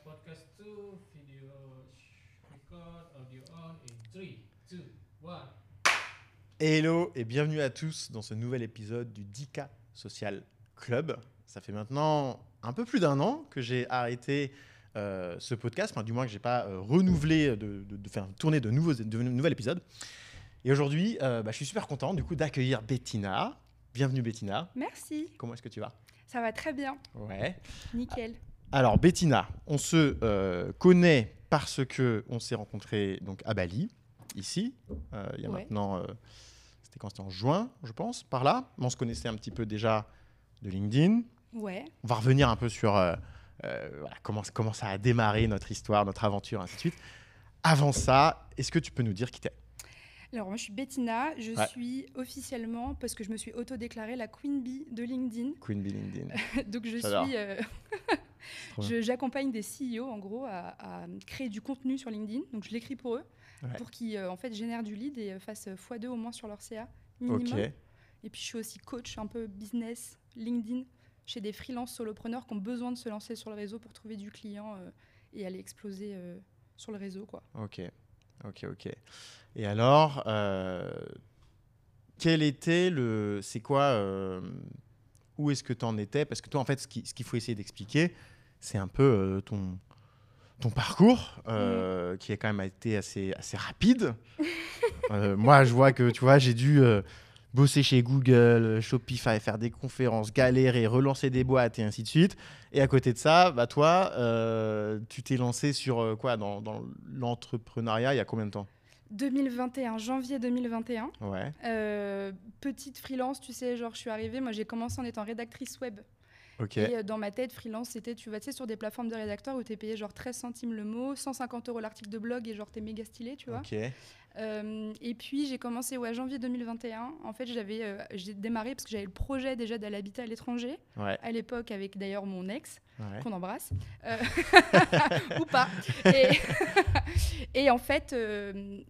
podcast 2, video record, audio on in 3, 2, 1. Hello et bienvenue à tous dans ce nouvel épisode du 10K Social Club. Ça fait maintenant un peu plus d'un an que j'ai arrêté ce podcast, enfin, du moins que je n'ai pas renouvelé de faire tourner de nouveaux épisodes. Et aujourd'hui, je suis super content du coup d'accueillir Bettina. Bienvenue Bettina. Merci. Comment est-ce que tu vas ? Ça va très bien. Ouais. Nickel. Alors Bettina, on se connaît parce qu'on s'est rencontrés donc, à Bali, ici, il y a maintenant, c'était en juin, je pense, par là. On se connaissait un petit peu déjà de LinkedIn. Ouais. On va revenir un peu sur comment ça a démarré notre histoire, notre aventure, ainsi de suite. Avant ça, est-ce que tu peux nous dire qui t'es ? Alors moi je suis Bettina, je suis officiellement, parce que je me suis auto-déclarée la Queen Bee de LinkedIn. Queen Bee LinkedIn. Donc J'adore. j'accompagne des CEO en gros à créer du contenu sur LinkedIn. Donc je l'écris pour eux, pour qu'ils en fait génèrent du lead et fassent x2 au moins sur leur CA minimum. Ok. Et puis je suis aussi coach un peu business LinkedIn chez des freelance solopreneurs qui ont besoin de se lancer sur le réseau pour trouver du client et aller exploser sur le réseau, quoi. Ok. Et alors, quel était c'est quoi, où est-ce que tu en étais ? Parce que toi, en fait, ce qu'il faut essayer d'expliquer, c'est un peu ton parcours, qui a quand même été assez rapide. Moi, je vois que, tu vois, j'ai dû bosser chez Google, Shopify, faire des conférences, galérer, relancer des boîtes et ainsi de suite. Et à côté de ça, toi, tu t'es lancé sur quoi dans l'entrepreneuriat il y a combien de temps ? 2021, janvier 2021. Ouais. Petite freelance, tu sais, genre je suis arrivée, moi j'ai commencé en étant rédactrice web. Ok. Et dans ma tête, freelance, c'était, tu sais, sur des plateformes de rédacteurs où t'es payé genre 13 centimes le mot, 150 € l'article de blog et genre t'es méga stylé, tu vois. Ok. Et puis j'ai commencé janvier 2021. En fait, j'ai démarré parce que j'avais le projet déjà d'aller habiter à l'étranger. Ouais. À l'époque avec d'ailleurs mon ex, Ouais. qu'on embrasse, ou pas. Et en fait,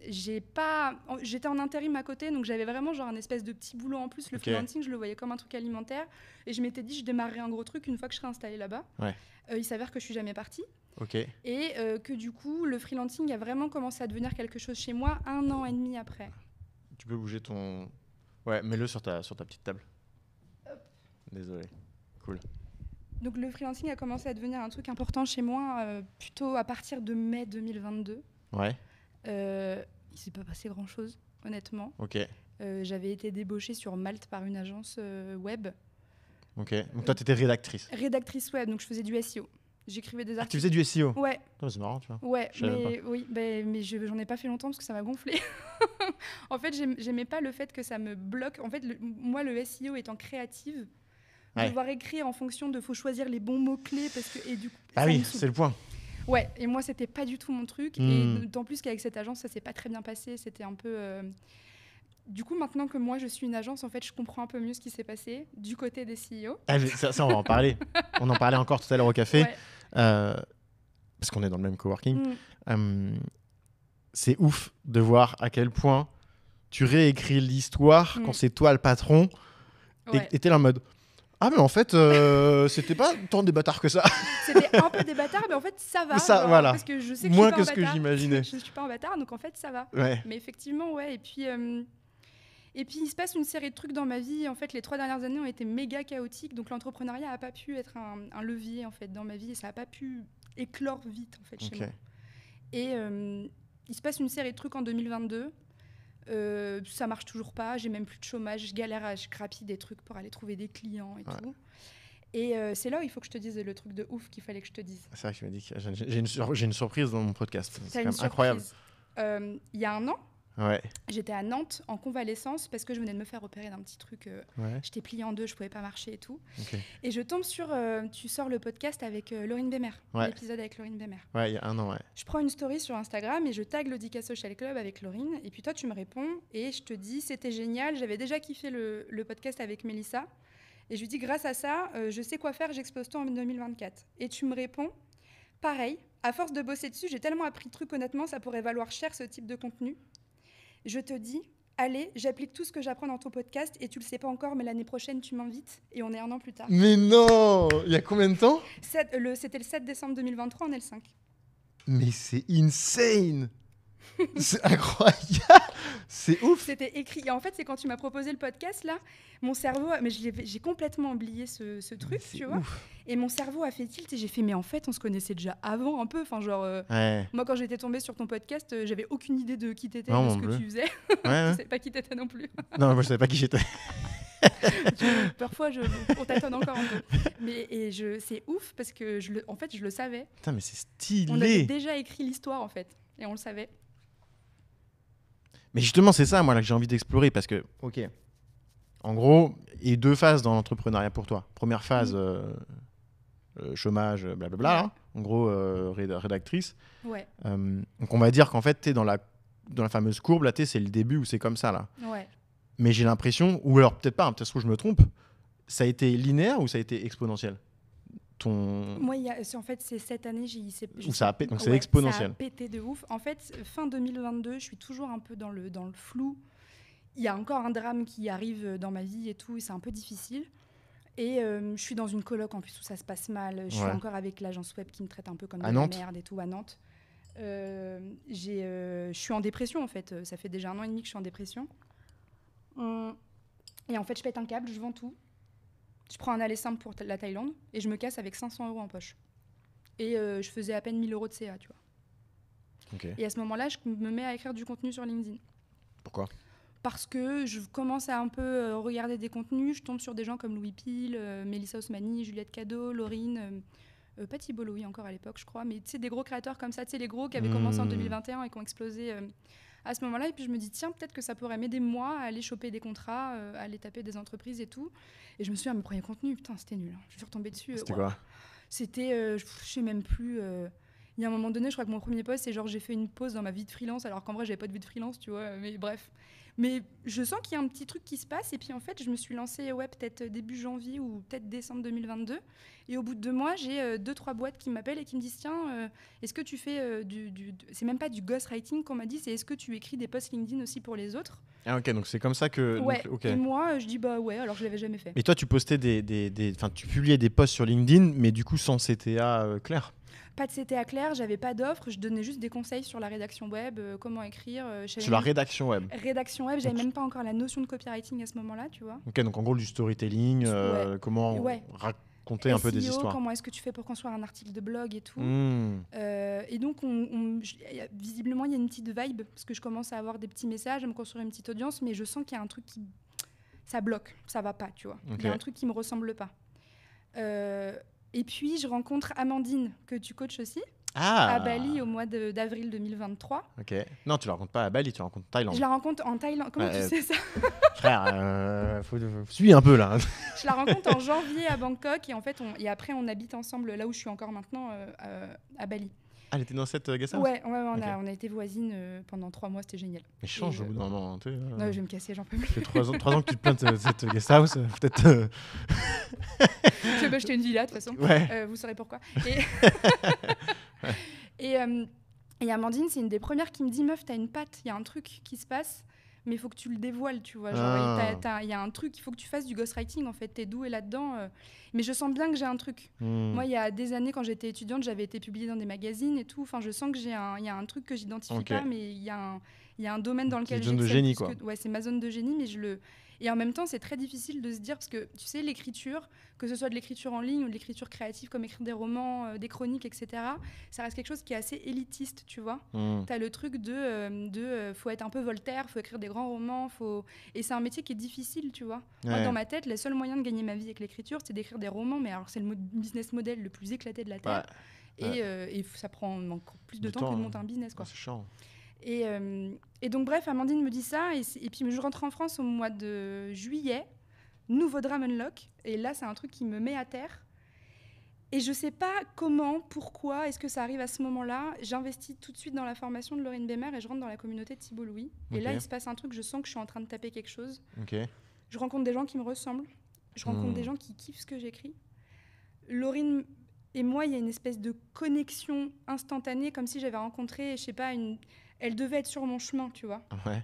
j'étais en intérim à côté, donc j'avais vraiment genre un espèce de petit boulot en plus. Le freelancing, je le voyais comme un truc alimentaire. Et je m'étais dit, je démarrerai un gros truc une fois que je serai installée là-bas. Ouais. Il s'avère que je suis jamais partie. Ok. Et que du coup, le freelancing a vraiment commencé à devenir quelque chose chez moi 1 an et demi après. Tu peux bouger ton... Ouais, mets-le sur ta petite table. Hop. Désolé. Cool. Donc le freelancing a commencé à devenir un truc important chez moi plutôt à partir de mai 2022. Ouais. Il s'est pas passé grand-chose, honnêtement. Ok. J'avais été débauchée sur Malte par une agence web. Ok. Donc toi, tu étais rédactrice. Rédactrice web, donc je faisais du SEO. J'écrivais des Ah, tu articles. faisais du SEO ? Ouais. Oh, c'est marrant, tu vois. Ouais, Je savais mais j'en ai pas fait longtemps parce que ça m'a gonflé. En fait, j'aimais pas le fait que ça me bloque. En fait, moi, le SEO étant créative, devoir écrire en fonction de faut choisir les bons mots-clés parce que et du coup, Ah oui, c'est le point. Ouais, et moi, c'était pas du tout mon truc. Et d'autant plus qu'avec cette agence, ça s'est pas très bien passé. C'était un peu... Du coup, maintenant que moi, je suis une agence, en fait, je comprends un peu mieux ce qui s'est passé du côté des CEO. Ah, ça, on va en parler. On en parlait encore tout à l'heure au café. Ouais. Parce qu'on est dans le même coworking. C'est ouf de voir à quel point tu réécris l'histoire quand c'est toi le patron. Ouais. Et t'es là en mode... Ah, mais en fait, c'était pas tant des bâtards que ça. C'était un peu des bâtards, mais en fait, ça va. Ça, voilà. Parce que je sais que moins je que suis pas ce que j'imaginais. Je suis pas un bâtard, donc en fait, ça va. Ouais. Mais effectivement, ouais. Et puis, il se passe une série de trucs dans ma vie. En fait, les 3 dernières années ont été méga chaotiques. Donc, l'entrepreneuriat n'a pas pu être un levier, en fait, dans ma vie. Et ça n'a pas pu éclore vite, en fait, chez moi. Et il se passe une série de trucs en 2022. Ça marche toujours pas. J'ai même plus de chômage. Je galère, je grappille des trucs pour aller trouver des clients et tout. Et c'est là où il faut que je te dise le truc de ouf qu'il fallait que je te dise. C'est vrai que tu m'as dit que j'ai une surprise dans mon podcast. C'est quand même incroyable. Il y a 1 an, ouais. J'étais à Nantes en convalescence parce que je venais de me faire opérer d'un petit truc. J'étais pliée en 2, je pouvais pas marcher et tout. Okay. Et je tombe sur... tu sors le podcast avec Laurine Bémer, l'épisode avec Laurine Bémer. Ouais, il y a 1 an, ouais. Je prends une story sur Instagram et je tag le 10K Social Club avec Laurine. Et puis toi, tu me réponds et je te dis, c'était génial. J'avais déjà kiffé le podcast avec Mélissa. Et je lui dis, grâce à ça, je sais quoi faire, j'explose tout en 2024. Et tu me réponds, pareil, à force de bosser dessus, j'ai tellement appris de trucs, honnêtement, ça pourrait valoir cher ce type de contenu. Je te dis, allez, j'applique tout ce que j'apprends dans ton podcast et tu le sais pas encore, mais l'année prochaine, tu m'invites et on est 1 an plus tard. Mais non! Il y a combien de temps? C'était le 7 décembre 2023 en L5. Mais c'est insane! C'est incroyable! C'est ouf! C'était écrit. Et en fait, c'est quand tu m'as proposé le podcast, là, mon cerveau, mais j'ai complètement oublié ce truc, C'est tu vois. ouf. Et mon cerveau a fait tilt et j'ai fait, mais en fait, on se connaissait déjà avant un peu. Enfin, genre, Ouais. moi, quand j'étais tombée sur ton podcast, j'avais aucune idée de qui t'étais, Non, de ce non que plus. tu faisais. Ouais, Je ouais. savais pas qui t'étais non plus. Non, moi je savais pas qui j'étais. Parfois, on tâtonne encore un peu. C'est ouf parce que en fait, je le savais. Putain, mais c'est On avait stylé! déjà écrit l'histoire, en fait. Et on le savait. Mais justement, c'est ça, moi, là, que j'ai envie d'explorer parce que, ok, en gros, il y a eu 2 phases dans l'entrepreneuriat pour toi. Première phase, chômage, blablabla, Ouais. hein. En gros, rédactrice. Ouais, Donc, on va dire qu'en fait, tu es dans la fameuse courbe, là, c'est le début où c'est comme ça, là. ouais. Mais j'ai l'impression, ou alors peut-être pas, hein, peut-être que je me trompe, ça a été linéaire ou ça a été exponentiel? Moi, en fait, c'est cette année, Ou ça a donc c'est exponentiel. Ça a pété de ouf. En fait, fin 2022, je suis toujours un peu dans le flou. Il y a encore un drame qui arrive dans ma vie et tout, et c'est un peu difficile. Et je suis dans une coloc en plus où ça se passe mal. Je suis Ouais. encore avec l'agence web qui me traite un peu comme À de la Nantes? merde et tout à Nantes. Je suis en dépression en fait. Ça fait déjà 1 an et demi que je suis en dépression. Et en fait, je pète un câble, je vends tout. Je prends un aller simple pour la Thaïlande et je me casse avec 500 € en poche. Et je faisais à peine 1 000 € de CA, tu vois. Ok. Et à ce moment-là, je me mets à écrire du contenu sur LinkedIn. Pourquoi? Parce que je commence à un peu regarder des contenus. Je tombe sur des gens comme Louis Pile, Mélissa Osmani, Juliette Cadeau, Laurine, pas Thibault Louis encore à l'époque, je crois. Mais tu sais, des gros créateurs comme ça, tu sais, les gros qui avaient commencé en 2021 et qui ont explosé à ce moment-là. Et puis je me dis, tiens, peut-être que ça pourrait m'aider moi à aller choper des contrats, à aller taper des entreprises et tout. Et je me suis dit, ah, mes premiers contenus, putain, c'était nul. Je suis retombée dessus. C'était Ouais. quoi? C'était, je sais même plus. Il y a un moment donné, je crois que mon premier post, c'est genre j'ai fait une pause dans ma vie de freelance, alors qu'en vrai, j'avais pas de vie de freelance, tu vois. Mais bref. Mais je sens qu'il y a un petit truc qui se passe. Et puis en fait, je me suis lancée, ouais, peut-être début janvier ou peut-être décembre 2022. Et au bout de 2 mois, j'ai 2-3 boîtes qui m'appellent et qui me disent, tiens, est-ce que tu fais c'est même pas du ghostwriting qu'on m'a dit, c'est est-ce que tu écris des posts LinkedIn aussi pour les autres? Ah, ok, donc c'est comme ça que. Ouais. Donc, ok. Et moi, je dis bah ouais, alors je l'avais jamais fait. Mais toi, tu postais enfin, tu publiais des posts sur LinkedIn, mais du coup sans CTA clair. Pas de CTA clair, j'avais pas d'offre, je donnais juste des conseils sur la rédaction web, comment écrire. Sur la rédaction web. Rédaction web, j'avais Donc, même pas encore la notion de copywriting à ce moment-là, tu vois. Ok, donc en gros du storytelling, Ouais. comment Ouais. raconter un peu des SEO, histoires. comment est-ce que tu fais pour construire un article de blog et tout. Hmm. Et donc, visiblement, il y a une petite vibe, parce que je commence à avoir des petits messages, à me construire une petite audience, mais je sens qu'il y a un truc qui... Ça bloque, ça va pas, tu vois. Ok. Il y a un truc qui me ressemble pas. Et puis, je rencontre Amandine, que tu coaches aussi, Ah. à Bali au mois d'avril 2023. Ok. Non, tu la rencontres pas à Bali, tu la rencontres en Thaïlande. Je la rencontre en Thaïlande. Comment tu sais ça? Frère, suis un peu là. Je la rencontre en janvier à Bangkok et en fait, et après, on habite ensemble là où je suis encore maintenant, à Bali. Ah, elle était dans cette guest house? Ouais, Ok. on a été voisines pendant 3 mois, c'était génial. Mais change Et au bout d'un moment. Tu sais, Non, je vais me casser, j'en peux plus. ça fait 3 ans que tu te plains de cette guest house. Peut-être. Je vais acheter une villa de toute façon. Ouais. Vous saurez pourquoi. Et Amandine, c'est une des premières qui me dit, meuf, t'as une patte, il y a un truc qui se passe, mais il faut que tu le dévoiles, tu vois. Genre, il y a un truc, il faut que tu fasses du ghostwriting, en fait, t'es douée là-dedans. Mais je sens bien que j'ai un truc. Hmm. Moi, il y a des années, quand j'étais étudiante, j'avais été publiée dans des magazines et tout. Enfin, je sens que il y a un truc que j'identifie Ok. pas, mais il y a un domaine dans lequel C'est une zone de j'excelle génie, plus quoi. ouais, c'est ma zone de génie, mais Et en même temps, c'est très difficile de se dire, parce que tu sais, l'écriture, que ce soit de l'écriture en ligne ou de l'écriture créative, comme écrire des romans, des chroniques, etc., ça reste quelque chose qui est assez élitiste, tu vois. Hmm. T'as le truc faut être un peu Voltaire, faut écrire des grands romans, et c'est un métier qui est difficile, tu vois. Moi, Ouais. dans ma tête, le seul moyen de gagner ma vie avec l'écriture, c'est d'écrire des romans, mais alors c'est le business model le plus éclaté de la Terre. Ouais. Et ça prend encore plus de Du temps que de monter un business, quoi. C'est chiant. Et donc, bref, Amandine me dit ça. Et puis, je rentre en France au mois de juillet. Nouveau drame unlock. Et là, c'est un truc qui me met à terre. Et je sais pas comment, pourquoi, est-ce que ça arrive à ce moment-là. J'investis tout de suite dans la formation de Laurine Bémer et je rentre dans la communauté de Thibault Louis. Et Ok. là, il se passe un truc. Je sens que je suis en train de taper quelque chose. Ok. Je rencontre des gens qui me ressemblent. Je rencontre des gens qui kiffent ce que j'écris. Laurine et moi, il y a une espèce de connexion instantanée, comme si j'avais rencontré, je sais pas, elle devait être sur mon chemin, tu vois. Ouais.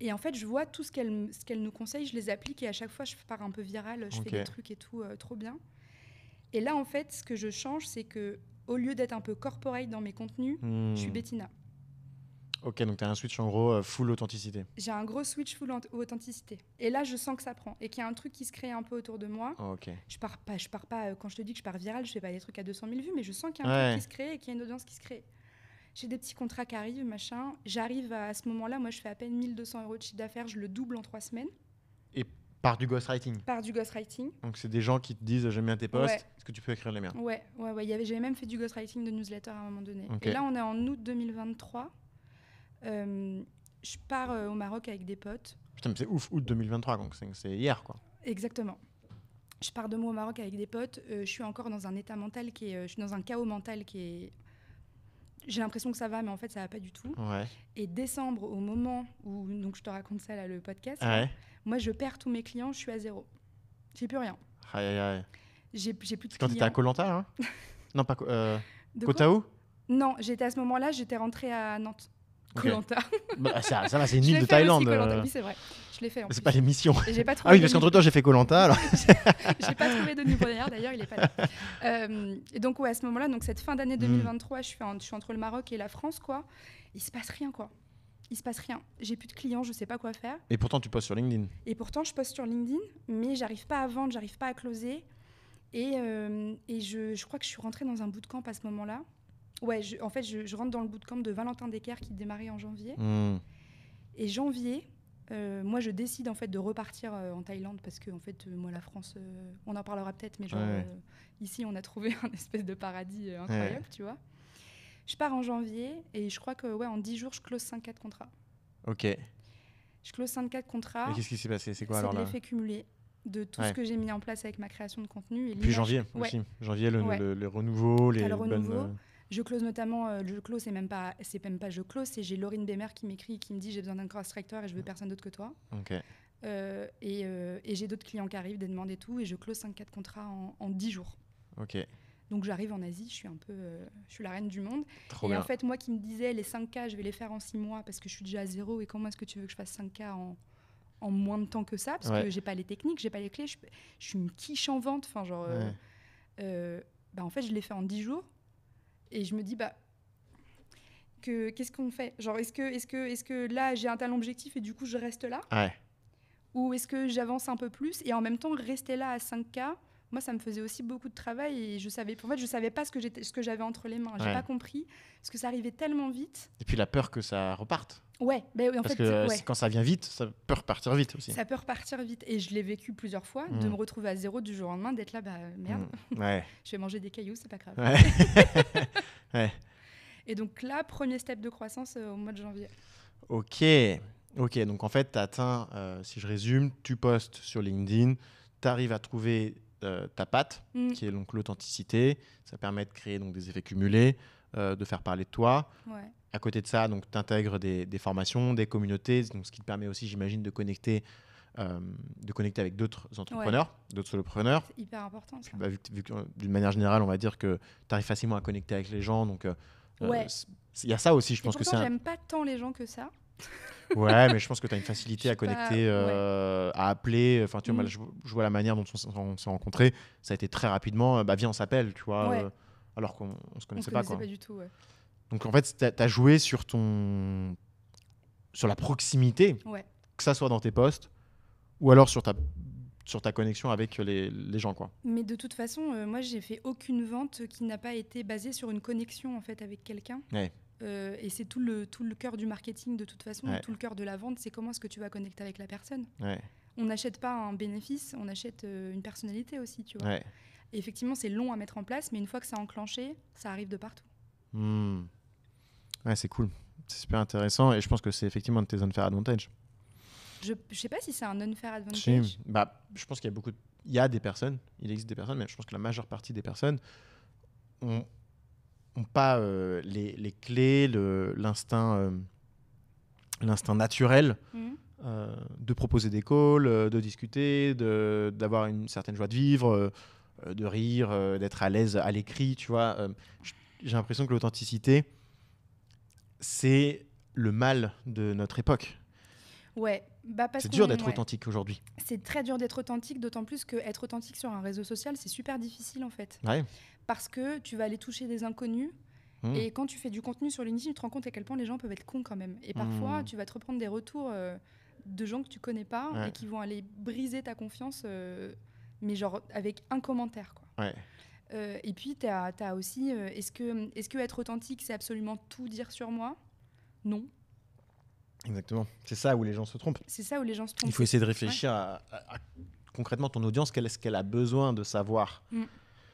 Et en fait, je vois tout ce qu'elle nous conseille, je les applique et à chaque fois, je pars un peu virale, je fais des trucs et tout, trop bien. Et là, en fait, ce que je change, c'est que au lieu d'être un peu corporate dans mes contenus, je suis Bettina. Ok, donc tu as un switch en gros full authenticité. J'ai un gros switch full authenticité. Et là, je sens que ça prend et qu'il y a un truc qui se crée un peu autour de moi. Ok. Je pars pas quand je te dis que je pars virale, je fais pas des trucs à 200 000 vues, mais je sens qu'il y a un truc qui se crée et qu'il y a une audience qui se crée. J'ai des petits contrats qui arrivent, machin. J'arrive à ce moment-là, moi, je fais à peine 1 200 € de chiffre d'affaires, je le double en 3 semaines. Et par du ghostwriting. Par du ghostwriting. Donc c'est des gens qui te disent j'aime bien tes posts, est-ce que tu peux écrire les miens? Ouais. J'avais même fait du ghostwriting de newsletter à un moment donné. Okay. Et là, on est en août 2023. Je pars au Maroc avec des potes. Putain, mais c'est ouf, août 2023, donc c'est hier, quoi. Exactement. Je pars 2 mois au Maroc avec des potes. Je suis encore dans un état mental je suis dans un chaos mental qui est... J'ai l'impression que ça va, mais en fait, ça va pas du tout. Ouais. Et décembre, au moment où... Donc, je te raconte ça, là, le podcast. Ouais. Là, moi, je perds tous mes clients, je suis à 0. J'ai plus rien. Aïe, aïe, aïe. J'ai plus de clients. Quand t'étais à Koh Lanta, hein? Non, pas... De Koh quoi? Tao? Non, j'étais à ce moment-là, j'étais rentrée à Nantes. Koh Lanta. Bah, ça va, c'est une île de Thaïlande. Oui, c'est vrai. Je l'ai fait. C'est pas l'émission. J'ai pas Ah oui, parce qu'entre temps, j'ai fait Koh Lanta. Alors... j'ai pas trouvé de niveau d'ailleurs, il est pas là. Et donc, ouais, à ce moment-là, donc cette fin d'année 2023, je suis entre le Maroc et la France, quoi. Il se passe rien, quoi. Il se passe rien. J'ai plus de clients, je sais pas quoi faire. Et pourtant, tu postes sur LinkedIn. Et pourtant, je poste sur LinkedIn, mais j'arrive pas à vendre, j'arrive pas à closer. Et je crois que je suis rentrée dans un bootcamp à ce moment-là. Ouais, en fait, je rentre dans le bootcamp de Valentin Decker qui démarrait en janvier. Et janvier, moi, je décide en fait de repartir en Thaïlande parce que en fait, moi, la France, on en parlera peut-être, mais genre ici, on a trouvé un espèce de paradis incroyable, tu vois. Je pars en janvier et je crois que en 10 jours, je close 5-4 contrats. Ok. Je close 5-4 contrats. Et qu'est-ce qui s'est passé? C'est quoi alors là? C'est l'effet cumulé de tout ce que j'ai mis en place avec ma création de contenu. Et puis janvier aussi. Janvier, le renouveau, les bonnes... Je close notamment, c'est même pas je close, c'est j'ai Laurine Bémer qui m'écrit, qui me dit j'ai besoin d'un ghostwriter et je veux personne d'autre que toi. Okay. Et j'ai d'autres clients qui arrivent, des demandes et tout, et je close 5-4 contrats en 10 jours. Ok. Donc j'arrive en Asie, je suis la reine du monde. Trop et bien. En fait, moi qui me disais les 5K, je vais les faire en 6 mois parce que je suis déjà à 0, et comment est-ce que tu veux que je fasse 5K en moins de temps que ça, parce que j'ai pas les techniques, j'ai pas les clés, je suis une quiche en vente, enfin genre en fait je l'ai fait en 10 jours. Et je me dis, qu'est-ce qu'on fait? Genre, est-ce que là, j'ai un tel objectif et du coup, je reste là? Ou est-ce que j'avance un peu plus? Et en même temps, rester là à 5K, moi, ça me faisait aussi beaucoup de travail et je savais pas ce que j'avais entre les mains. J'ai pas compris parce que ça arrivait tellement vite. Et puis la peur que ça reparte. Ouais, en parce fait, que quand ça vient vite, ça peut repartir vite aussi. Ça peut repartir vite. Et je l'ai vécu plusieurs fois, de me retrouver à 0 du jour au lendemain, d'être là, merde. Je vais manger des cailloux, c'est pas grave. Et donc là, premier step de croissance au mois de janvier. Ok, donc en fait, tu as atteint, si je résume, tu postes sur LinkedIn, tu arrives à trouver ta patte, qui est donc l'authenticité. Ça permet de créer donc, des effets cumulés, de faire parler de toi. À côté de ça, tu intègres des formations, des communautés, donc, ce qui te permet aussi, j'imagine, de connecter avec d'autres entrepreneurs, d'autres solopreneurs. C'est hyper important, ça. Vu que d'une manière générale, on va dire que tu arrives facilement à connecter avec les gens. Donc, il y a ça aussi, je pense que c'est... j'aime pas tant les gens que ça. Ouais, mais je pense que tu as une facilité à connecter, à appeler. Enfin, tu vois, je vois la manière dont on s'est rencontrés. Ça a été très rapidement, viens, on s'appelle, tu vois, alors qu'on ne se connaissait pas. On se connaissait pas du tout, Donc, en fait, tu as joué sur la proximité, que ça soit dans tes posts ou alors sur ta connexion avec les gens, quoi. Mais de toute façon, moi, j'ai fait aucune vente qui n'a pas été basée sur une connexion, en fait, avec quelqu'un. Et c'est tout le cœur du marketing, de toute façon. Tout le cœur de la vente, c'est comment est-ce que tu vas connecter avec la personne. On n'achète pas un bénéfice, on achète une personnalité aussi, tu vois. Et effectivement, c'est long à mettre en place, mais une fois que c'est enclenché, ça arrive de partout. Ouais, c'est cool. C'est super intéressant et je pense que c'est effectivement un de tes unfair advantage. Je sais pas si c'est un unfair advantage. Je pense qu'il y a des personnes, il existe des personnes, mais je pense que la majeure partie des personnes ont pas les clés, l'instinct naturel de proposer des calls, de discuter, d'avoir une certaine joie de vivre, de rire, d'être à l'aise à l'écrit, tu vois. J'ai l'impression que l'authenticité, c'est le mal de notre époque. Ouais, parce C'est dur d'être ouais. authentique aujourd'hui. C'est très dur d'être authentique, d'autant plus qu'être authentique sur un réseau social, c'est super difficile en fait. Ouais. Parce que tu vas aller toucher des inconnus. Et quand tu fais du contenu sur LinkedIn, tu te rends compte à quel point les gens peuvent être cons quand même. Et parfois, tu vas te reprendre des retours de gens que tu connais pas et qui vont aller briser ta confiance, mais genre avec un commentaire, quoi. Ouais. Et puis, tu as aussi, est-ce que être authentique, c'est absolument tout dire sur moi ? Non. Exactement. C'est ça où les gens se trompent. C'est ça où les gens se trompent. Il faut essayer de réfléchir à concrètement ton audience, qu'est-ce qu'elle a besoin de savoir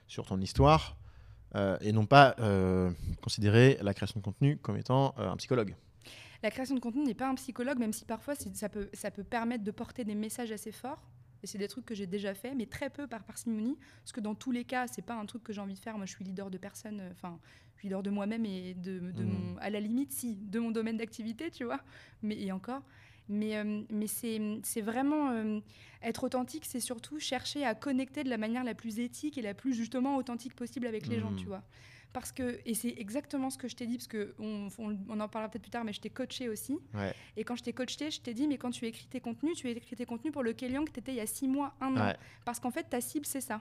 sur ton histoire, et non pas considérer la création de contenu comme étant un psychologue. La création de contenu n'est pas un psychologue, même si parfois ça peut permettre de porter des messages assez forts. Et c'est des trucs que j'ai déjà fait, mais très peu par parcimonie, parce que dans tous les cas, c'est pas un truc que j'ai envie de faire. Moi, je suis leader de personne, je suis leader de moi-même et de mon, à la limite, si, de mon domaine d'activité, tu vois. Et encore. Mais c'est vraiment être authentique, c'est surtout chercher à connecter de la manière la plus éthique et la plus justement authentique possible avec les gens, tu vois. Parce que, et c'est exactement ce que je t'ai dit, parce qu'on en parlera peut-être plus tard, mais je t'ai coaché aussi. Ouais. Et quand je t'ai coaché, je t'ai dit, mais quand tu écris tes contenus, tu écris tes contenus pour le client que tu étais il y a 6 mois, 1 an. Parce qu'en fait, ta cible, c'est ça.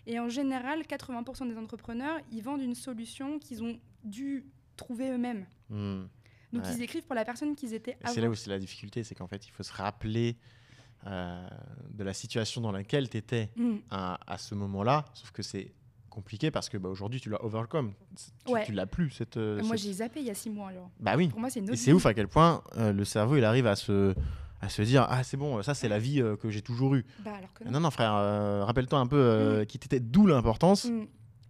Et en général, 80% des entrepreneurs, ils vendent une solution qu'ils ont dû trouver eux-mêmes. Donc, ils écrivent pour la personne qu'ils étaient avant. C'est là où c'est la difficulté, c'est qu'en fait, il faut se rappeler de la situation dans laquelle tu étais à ce moment-là, sauf que c'est compliqué parce que aujourd'hui tu l'as overcome, tu l'as plus cette. Moi j'ai zappé il y a 6 mois alors. Bah oui. Pour moi c'est une autre et c'est ouf à quel point le cerveau il arrive à se dire ah c'est bon, ça c'est la vie que j'ai toujours eue. Bah alors que non non frère, rappelle-toi un peu qui t'était, d'où l'importance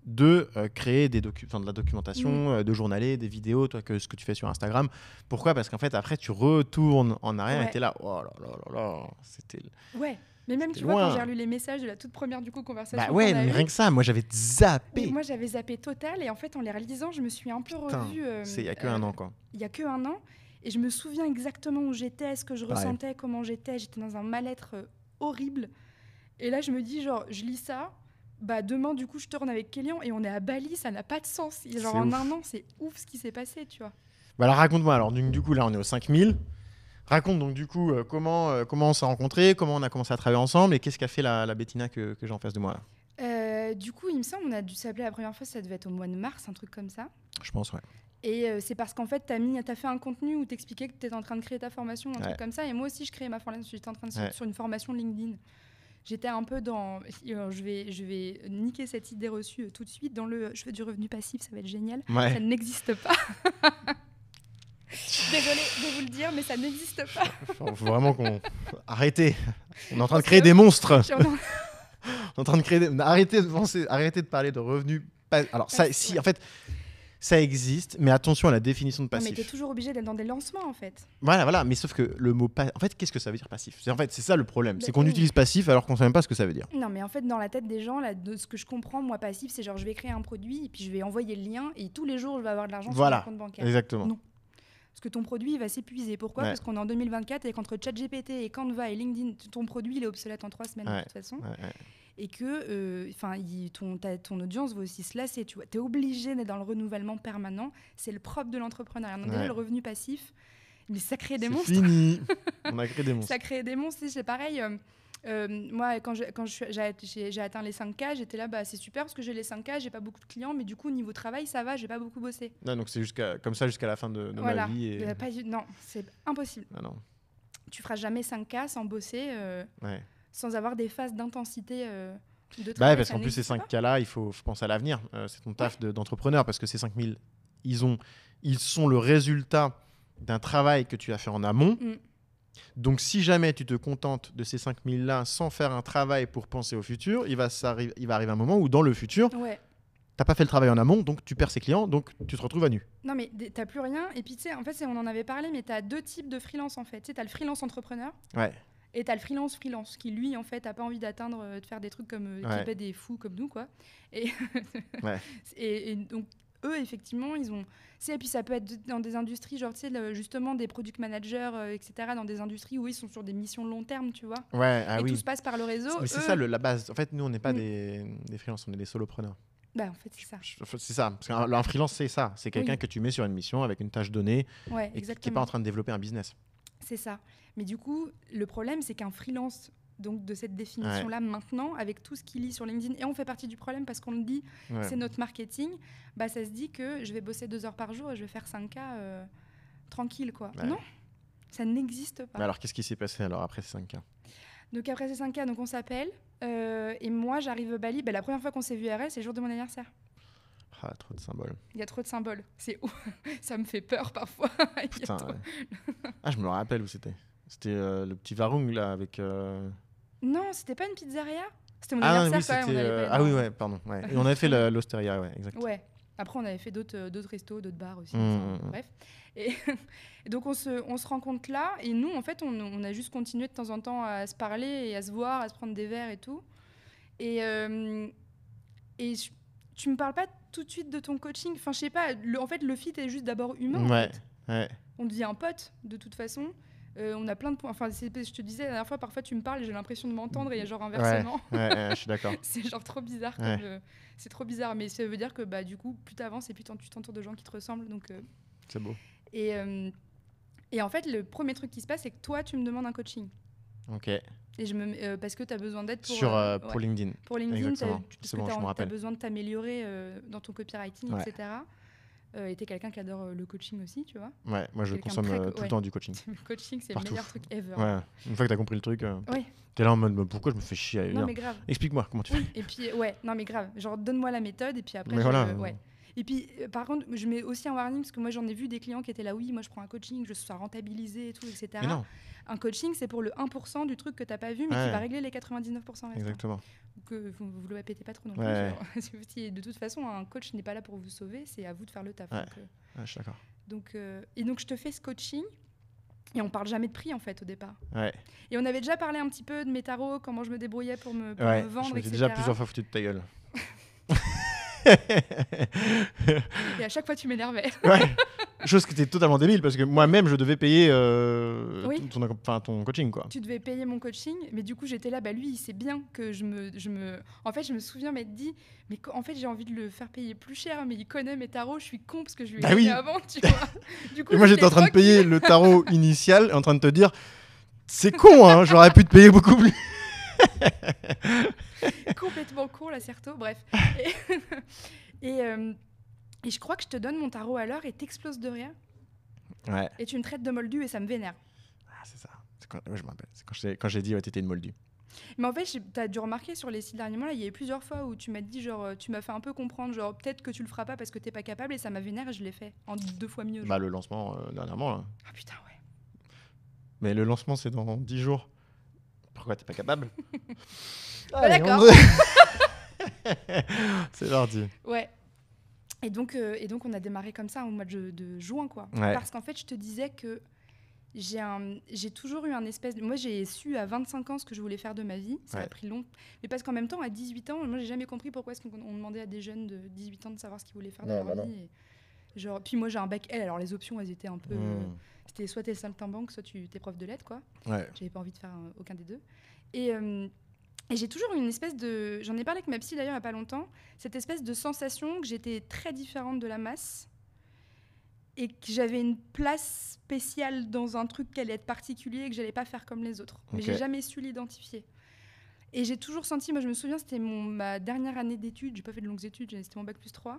de créer de la documentation, de journaler, des vidéos, toi, ce que tu fais sur Instagram. Pourquoi ? Parce qu'en fait après tu retournes en arrière et t'es là oh là là là là, c'était. Ouais. Mais même, tu vois, quand j'ai relu les messages de la toute première conversation. Bah ouais, mais rien que ça, moi j'avais zappé. Moi j'avais zappé total, et en fait, en les réalisant, je me suis un peu revue. Il y a que 1 an, quoi. Il y a que 1 an, et je me souviens exactement où j'étais, ce que je ressentais, comment j'étais. J'étais dans un mal-être horrible. Et là, je me dis, genre, je lis ça, bah demain, du coup, je tourne avec Kélian, et on est à Bali, ça n'a pas de sens. Et genre, en 1 an, c'est ouf ce qui s'est passé, tu vois. Bah alors, raconte-moi, alors, du coup, là, on est au 5000. Raconte donc du coup comment on s'est rencontrés, comment on a commencé à travailler ensemble et qu'est-ce qu'a fait la Bettina que j'ai en face de moi là. Du coup, il me semble on a dû s'appeler la première fois, ça devait être au mois de mars, un truc comme ça. Je pense, ouais. Et c'est parce qu'en fait, t'as fait un contenu où t'expliquais que t'étais en train de créer ta formation, un truc comme ça. Et moi aussi, je créais ma formation, j'étais en train de sur une formation LinkedIn. J'étais un peu dans... je vais niquer cette idée reçue tout de suite. Dans le je veux du revenu passif, ça va être génial. Ouais. Ça n'existe pas. Désolée de vous le dire, mais ça n'existe pas. Faut vraiment qu'on... Arrêtez. On est en train de créer des monstres. On est en train de créer des... Arrêtez de parler de revenus... Alors, ça, si, en fait, ça existe, mais attention à la définition de passif. Non, mais t'es toujours obligé d'être dans des lancements, en fait. Voilà. Mais sauf que le mot... En fait, qu'est-ce que ça veut dire passif ? C'est ça le problème. C'est qu'on utilise passif alors qu'on ne sait même pas ce que ça veut dire. Non, mais en fait, dans la tête des gens, là, de ce que je comprends, moi, passif, c'est genre, je vais créer un produit, et puis je vais envoyer le lien, et tous les jours, je vais avoir de l'argent sur mon compte bancaire. Exactement. Non. Parce que ton produit il va s'épuiser. Pourquoi ? Parce qu'on est en 2024 et qu'entre ChatGPT et Canva et LinkedIn, ton produit il est obsolète en 3 semaines de toute façon. Et que ton audience va aussi se lasser. Tu es obligé d'être dans le renouvellement permanent. C'est le propre de l'entrepreneuriat. Donc déjà, le revenu passif, mais ça crée des monstres. C'est fini. On a créé des monstres. Ça crée des monstres. C'est pareil. Moi, quand j'ai atteint les 5K, j'étais là, c'est super parce que j'ai les 5K, j'ai pas beaucoup de clients, mais du coup, au niveau travail, ça va, j'ai pas beaucoup bossé. Non, donc c'est comme ça jusqu'à la fin de ma vie. Et... Non, c'est impossible. Ah non. Tu feras jamais 5K sans bosser, sans avoir des phases d'intensité de travail. Parce qu'en plus, ces 5K-là, il faut penser à l'avenir. C'est ton taf d'entrepreneur parce que ces 5000, ils sont le résultat d'un travail que tu as fait en amont. Donc, si jamais tu te contentes de ces 5000-là sans faire un travail pour penser au futur, il va arriver un moment où, dans le futur, tu n'as pas fait le travail en amont, donc tu perds ses clients, donc tu te retrouves à nu. Non, mais tu n'as plus rien. Et puis, tu sais, en fait, on en avait parlé, mais tu as 2 types de freelance, en fait. Tu sais, tu as le freelance entrepreneur et tu as le freelance qui, lui, en fait, n'a pas envie de faire des trucs comme qui paient des fous comme nous, quoi. Et, et donc, eux, effectivement, ils ont... Et puis ça peut être dans des industries, genre, tu sais, justement, des product managers, etc., dans des industries où ils sont sur des missions long terme, tu vois. Tout se passe par le réseau. Mais c'est ça la base. En fait, nous, on n'est pas des freelances, on est des solopreneurs. En fait, c'est ça. C'est ça. Parce qu'un freelance, c'est ça. C'est quelqu'un que tu mets sur une mission avec une tâche donnée et qui n'est pas en train de développer un business. C'est ça. Mais du coup, le problème, c'est qu'un freelance, donc de cette définition-là, maintenant, avec tout ce qu'il lit sur LinkedIn, et on fait partie du problème parce qu'on le dit, c'est notre marketing, bah, ça se dit que je vais bosser 2 heures par jour et je vais faire 5K tranquille, quoi. Ouais. Non, ça n'existe pas. Mais alors, qu'est-ce qui s'est passé alors après ces 5K? Donc après ces 5K, donc on s'appelle, et moi, j'arrive au Bali. Bah, la première fois qu'on s'est vu IRL, c'est le jour de mon anniversaire. Ah, trop de symboles. Il y a trop de symboles. C'est ça me fait peur parfois. Putain, Ah, je me rappelle où c'était. C'était le petit Varung, là, avec... Non, c'était pas une pizzeria. C'était mon Ah, oui, anniversaire quand même. c'était... On allait pas Ah dans- oui, ouais, pardon. Ouais. Et on avait fait l'Osteria, ouais, exact. Ouais. Après, on avait fait d'autres restos, d'autres bars aussi. Mmh. Bref. Et, et donc, on se rencontre là. Et nous, en fait, on a juste continué de temps en temps à se parler et à se voir, à se prendre des verres et tout. Et tu me parles pas tout de suite de ton coaching. Enfin, je sais pas. En fait, le fit est juste d'abord humain. Ouais, En fait. ouais. On devient un pote, de toute façon. On a plein de points. Enfin, je te disais la dernière fois, parfois tu me parles et j'ai l'impression de m'entendre et il y a genre inversement. Ouais, je suis d'accord. C'est genre trop bizarre. C'est trop bizarre, mais ça veut dire que bah, du coup, plus t'avances et plus tu t'entoures de gens qui te ressemblent. Donc, C'est beau. et en fait, le premier truc qui se passe, c'est que toi, tu me demandes un coaching. Ok. Et parce que tu as besoin d'aide Pour LinkedIn. Pour LinkedIn, Exactement. parce C'est que bon, je me tu as rappelle. besoin de t'améliorer dans ton copywriting, Ouais. etc. Et t'es quelqu'un qui adore le coaching aussi, tu vois. Ouais, moi je Quelqu'un consomme très tout le temps du coaching. Le coaching, c'est Partout. le meilleur truc ever. Ouais, une fois que t'as compris le truc, Oui. t'es là en mode pourquoi je me fais chier à Non, lire. mais grave. Explique-moi comment tu fais. Oui, et puis, non, mais grave. Genre, donne-moi la méthode, et puis après, Mais voilà. ouais. Et puis, par contre, je mets aussi un warning, parce que moi, j'en ai vu des clients qui étaient là, oui, moi, je prends un coaching, je sois rentabilisé et tout, etc. Mais non, Un coaching, c'est pour le 1% du truc que t'as pas vu, mais Ouais. qui va régler les 99% restants. exactement. Que vous le répétez pas trop non Ouais. plus. Genre, de toute façon, un coach n'est pas là pour vous sauver, c'est à vous de faire le taf. Ouais. Donc, Ouais, je suis d'accord. et donc, je te fais ce coaching, et on parle jamais de prix, en fait, au départ. Ouais, Et on avait déjà parlé un petit peu de mes tarots, comment je me débrouillais pour me ouais. vendre, Je m'étais etc. déjà plusieurs fois foutu de ta gueule. Et à chaque fois, tu m'énervais. Ouais. Chose qui était totalement débile parce que moi-même je devais payer Oui. ton coaching quoi. Tu devais payer mon coaching, mais du coup j'étais là, bah lui il sait bien que en fait je me souviens m'être dit, mais en fait j'ai envie de le faire payer plus cher, mais il connaît mes tarots, je suis con parce que je lui ai Bah donné oui. avant, tu vois. Du coup, Et moi je j'étais en train de l'époque, payer le tarot initial et en train de te dire c'est con hein, j'aurais pu te payer beaucoup plus. complètement con la Certo, bref. Et je crois que je te donne mon tarot à l'heure et t'exploses de rire Ouais. et tu me traites de moldu et ça me vénère. Ah, c'est ça. Ouais, je me rappelle. C'est quand j'ai dit ouais, t'étais une moldue. Mais en fait, t'as dû remarquer sur les 6 derniers mois, là, il y a eu plusieurs fois où tu m'as dit, genre, tu m'as fait un peu comprendre, genre, peut-être que tu le feras pas parce que t'es pas capable, et ça m'a vénère et je l'ai fait en 2 fois mieux. Bah le lancement dernièrement là. Ah putain, ouais. Mais le lancement c'est dans 10 jours. Pourquoi t'es pas capable? Bah, d'accord. C'est parti. Ouais. Et donc, on a démarré comme ça au mois de juin, quoi. Ouais. Parce qu'en fait, je te disais que j'ai toujours eu un espèce de... Moi, j'ai su à 25 ans ce que je voulais faire de ma vie. Ça a Ouais. pris long. Mais parce qu'en même temps, à 18 ans, moi, j'ai jamais compris pourquoi est-ce qu'on demandait à des jeunes de 18 ans de savoir ce qu'ils voulaient faire de Non, leur bah vie. Et genre, puis moi, j'ai un bac L. Alors, les options, elles étaient un peu... C'était soit t'es saltimbanque, soit t'es prof de lettres, quoi. Ouais. J'avais pas envie de faire aucun des deux. Et j'ai toujours eu une espèce de... J'en ai parlé avec ma psy d'ailleurs il n'y a pas longtemps. Cette espèce de sensation que j'étais très différente de la masse et que j'avais une place spéciale dans un truc qui allait être particulier et que j'allais pas faire comme les autres. Mais Ok. j'ai jamais su l'identifier. Et j'ai toujours senti... Moi, je me souviens, c'était ma dernière année d'études. J'ai pas fait de longues études. C'était mon bac plus 3.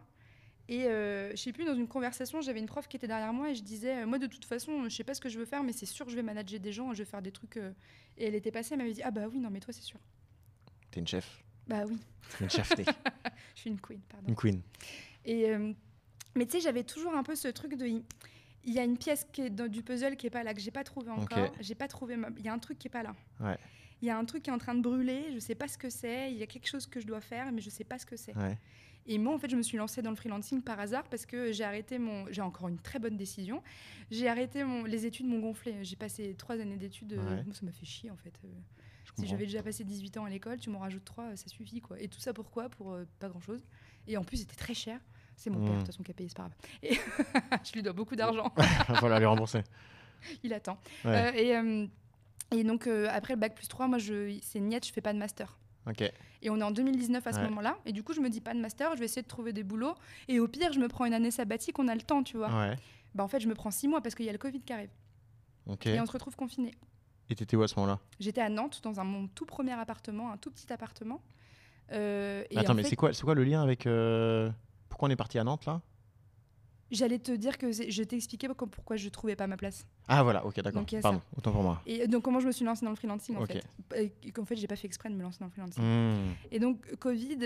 Et je sais plus, dans une conversation, j'avais une prof qui était derrière moi et je disais, moi de toute façon, je sais pas ce que je veux faire, mais c'est sûr que je vais manager des gens, je vais faire des trucs. Et elle était passée, elle m'avait dit, ah bah oui, non mais toi c'est sûr. T'es une chef. Bah oui, Une chef t'es. je suis une queen, pardon. Une queen. Et mais tu sais, j'avais toujours un peu ce truc de, il y a une pièce qui est du puzzle qui est pas là, que j'ai pas trouvé encore. Ok. J'ai pas trouvé, il y a un truc qui est pas là. Ouais. Il y a un truc qui est en train de brûler, je sais pas ce que c'est. Il y a quelque chose que je dois faire, mais je sais pas ce que c'est. Ouais. Et moi, en fait, je me suis lancée dans le freelancing par hasard parce que j'ai encore une très bonne décision. J'ai arrêté les études m'ont gonflé. J'ai passé 3 années d'études. Ouais. Moi, ça m'a fait chier, en fait. Je Si comprends. j'avais déjà passé 18 ans à l'école, tu m'en rajoutes 3, ça suffit, quoi. Et tout ça pourquoi? Pour pas grand-chose. Et en plus, c'était très cher. C'est mon père, de toute façon, qui a payé, c'est pas grave. Et je lui dois beaucoup d'argent. Il va falloir les rembourser. Il attend. Ouais. Et donc, après le bac plus 3, moi, c'est niet, je fais pas de master. Ok. Et on est en 2019 à ce Ouais. moment-là. Et du coup, je me dis pas de master, je vais essayer de trouver des boulots. Et au pire, je me prends une année sabbatique, on a le temps, tu vois. Ouais. Bah, en fait, je me prends 6 mois parce qu'il y a le Covid qui arrive. Ok. Et on se retrouve confinés. Et t'étais où à ce moment-là? J'étais à Nantes dans mon tout premier appartement, un tout petit appartement. Et Attends, en mais fait, c'est quoi le lien avec... Pourquoi on est parti à Nantes, là? j'allais te dire que je t'ai expliqué pourquoi je trouvais pas ma place. Ah, voilà, ok, d'accord. Donc, il y a Pardon, autant pour moi. Et donc comment je me suis lancée dans le freelancing en Ok. fait. Et qu'en fait, j'ai pas fait exprès de me lancer dans le freelancing. Hmm. Et donc Covid,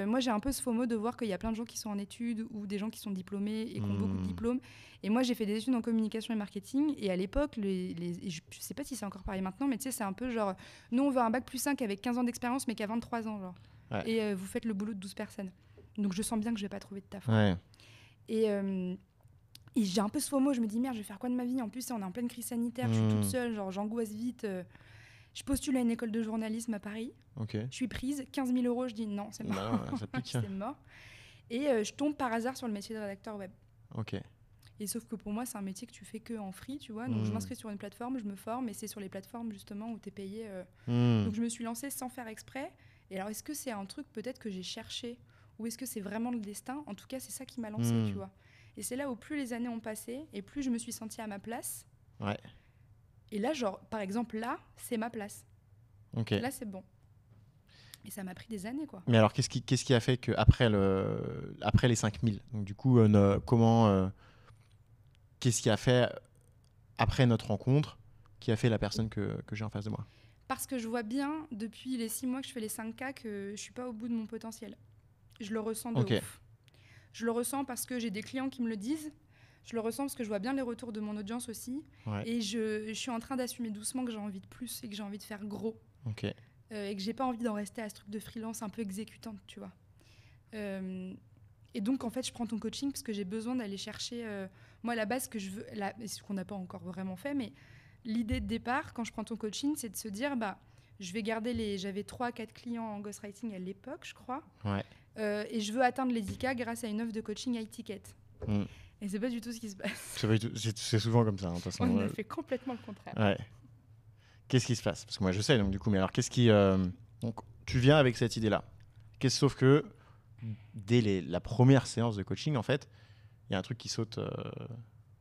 moi j'ai un peu ce FOMO de voir qu'il y a plein de gens qui sont en études ou des gens qui sont diplômés et qui ont beaucoup de diplômes. Et moi j'ai fait des études en communication et marketing. Et à l'époque, et je sais pas si c'est encore pareil maintenant, mais tu sais, c'est un peu genre, nous on veut un bac +5 avec 15 ans d'expérience mais qui a 23 ans genre. Ouais. Et vous faites le boulot de 12 personnes. Donc je sens bien que je vais pas trouver de taf. Ouais. Et j'ai un peu ce FOMO, je me dis merde, je vais faire quoi de ma vie? En plus, on est en pleine crise sanitaire, je suis toute seule, genre j'angoisse vite. Je postule à une école de journalisme à Paris, Ok. je suis prise, 15 000 €, je dis non, c'est mort. Non, ça pique. C'est mort. Et je tombe par hasard sur le métier de rédacteur web. Ok. Et sauf que pour moi, c'est un métier que tu fais que en free, tu vois. Donc je m'inscris sur une plateforme, je me forme, et c'est sur les plateformes justement où tu es payé. Donc je me suis lancée sans faire exprès. Et alors, est-ce que c'est un truc peut-être que j'ai cherché ou est-ce que c'est vraiment le destin? En tout cas, c'est ça qui m'a lancée, tu vois. Et c'est là où plus les années ont passé et plus je me suis sentie à ma place. Ouais. Et là, genre, par exemple, là, c'est ma place. Ok. Là, c'est bon. Et ça m'a pris des années, quoi. Mais alors, qu'est-ce qui a fait qu'après après les 5000, donc du coup, qu'est-ce qui a fait après notre rencontre qui a fait la personne que j'ai en face de moi? Parce que je vois bien, depuis les 6 mois que je fais les 5K, que je suis pas au bout de mon potentiel. Je le ressens de ouf. Je le ressens parce que j'ai des clients qui me le disent. Je le ressens parce que je vois bien les retours de mon audience aussi. Ouais. Et je suis en train d'assumer doucement que j'ai envie de plus et que j'ai envie de faire gros. Ok. Et que j'ai pas envie d'en rester à ce truc de freelance un peu exécutante, tu vois. Et donc, en fait, je prends ton coaching parce que j'ai besoin d'aller chercher... moi, à la base, ce que je veux... ce qu'on n'a pas encore vraiment fait, mais l'idée de départ, quand je prends ton coaching, c'est de se dire, bah, je vais garder j'avais 3-4 clients en ghostwriting à l'époque, je crois. Ouais. Et je veux atteindre les 10K grâce à une offre de coaching high ticket. Et c'est pas du tout ce qui se passe. C'est souvent comme ça, de toute façon. On a fait complètement le contraire. Ouais. Qu'est-ce qui se passe? Parce que moi, je sais, donc du coup, mais alors, qu'est-ce qui... Donc, tu viens avec cette idée-là. Sauf que, dès la première séance de coaching, en fait, il y a un truc qui saute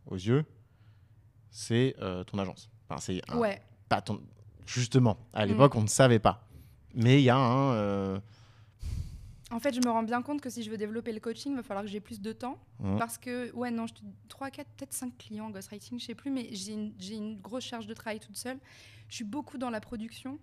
aux yeux, c'est ton agence. Enfin, c'est pas ton... Justement, à l'époque, on ne savait pas. Mais il y a un... En fait, je me rends bien compte que si je veux développer le coaching, il va falloir que j'ai plus de temps. Parce que, 3, 4, peut-être 5 clients en ghostwriting, je sais plus, mais j'ai une grosse charge de travail toute seule. Je suis beaucoup dans la production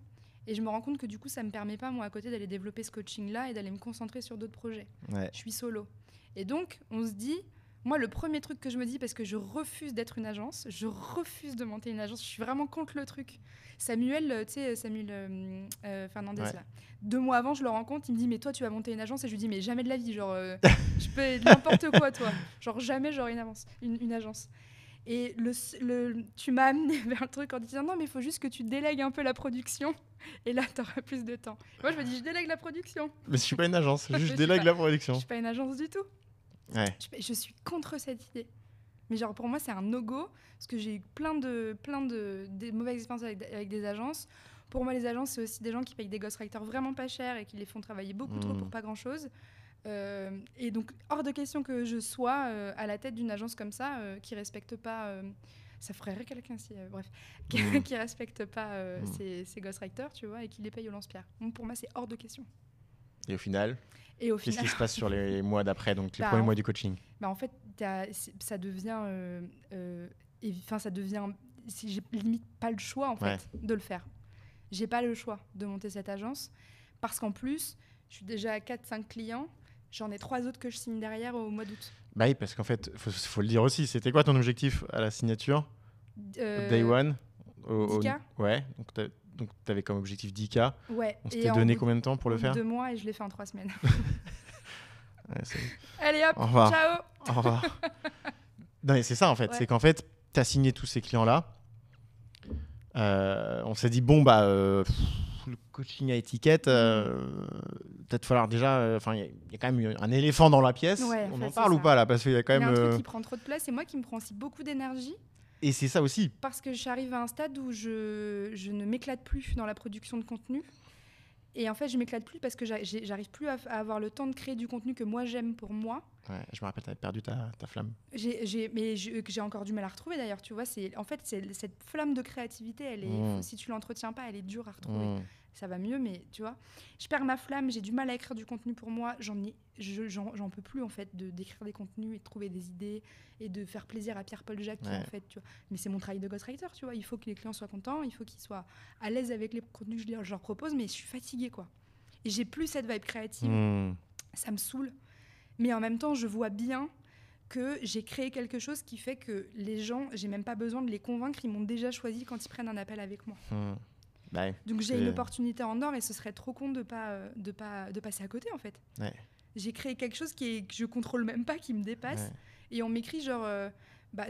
et je me rends compte que du coup, ça me permet pas, moi, à côté, d'aller développer ce coaching-là et d'aller me concentrer sur d'autres projets. Ouais. Je suis solo. Et donc, on se dit... Moi, le premier truc que je me dis, parce que je refuse d'être une agence, je refuse de monter une agence, je suis vraiment contre le truc. Samuel, tu sais, Fernandez, là. 2 mois avant, je le rencontre, il me dit, mais toi, tu vas monter une agence? Et je lui dis, mais jamais de la vie, genre, je peux n'importe quoi, toi. Genre, jamais j'aurai une agence. Et tu m'as amené vers le truc en disant, non, mais il faut juste que tu délègues un peu la production, et là, tu auras plus de temps. Et moi, je me dis, je délègue la production. Mais je suis pas une agence, je délègue la production. Je suis pas une agence du tout. Ouais. Je suis contre cette idée. Mais genre pour moi c'est un no-go parce que j'ai eu plein de mauvaises expériences avec des agences. Pour moi les agences c'est aussi des gens qui payent des ghostwriters vraiment pas cher et qui les font travailler beaucoup trop pour pas grand chose. Et donc hors de question que je sois à la tête d'une agence comme ça qui respecte pas... ça ferait rire quelqu'un si... bref. Qui respecte pas ses ghostwriters, tu vois, et qui les paye au lance-pierre. Donc pour moi c'est hors de question. Et au final, qu'est-ce qui se passe sur les mois d'après, donc les premiers mois du coaching? En fait, ça devient... ça devient... J'ai limite pas le choix, en fait, de le faire. J'ai pas le choix de monter cette agence, parce qu'en plus, je suis déjà à 4-5 clients, j'en ai 3 autres que je signe derrière au mois d'août. Bah oui, parce qu'en fait, faut le dire aussi, c'était quoi ton objectif à la signature? Day one 10K. Ouais, donc tu avais comme objectif 10K. Ouais. On s'était donné combien de temps pour le faire? 2 mois et je l'ai fait en 3 semaines. Ouais, allez hop, ciao. Au revoir. Non, mais c'est ça en fait, c'est qu'en fait, tu as signé tous ces clients-là. On s'est dit, bon, le coaching à étiquette, peut-être falloir déjà... Enfin, il y a quand même un éléphant dans la pièce. Ouais, on en parle ou pas là? Parce qu'il y a quand même... Il y a un truc qui prend trop de place et moi qui me prend aussi beaucoup d'énergie. Et c'est ça aussi. Parce que j'arrive à un stade où je ne m'éclate plus dans la production de contenu. Et en fait, je m'éclate plus parce que j'arrive plus à avoir le temps de créer du contenu que moi j'aime pour moi. Ouais, je me rappelle, tu avais perdu ta flamme. Mais j'ai encore du mal à retrouver d'ailleurs, tu vois. En fait, cette flamme de créativité, si tu l'entretiens pas, elle est dure à retrouver. Ça va mieux, mais tu vois, je perds ma flamme, j'ai du mal à écrire du contenu pour moi. J'en peux plus en fait d'écrire des contenus et de trouver des idées et de faire plaisir à Pierre-Paul Jacques, en fait, tu vois. Mais c'est mon travail de ghostwriter, tu vois. Il faut que les clients soient contents, il faut qu'ils soient à l'aise avec les contenus que je leur propose, mais je suis fatiguée, quoi. Et j'ai plus cette vibe créative. Ça me saoule. Mais en même temps, je vois bien que j'ai créé quelque chose qui fait que les gens, j'ai même pas besoin de les convaincre, ils m'ont déjà choisi quand ils prennent un appel avec moi. Ouais, donc j'ai une opportunité en or et ce serait trop con de passer à côté, en fait. Ouais. J'ai créé quelque chose que je contrôle même pas, qui me dépasse. Et on m'écrit genre,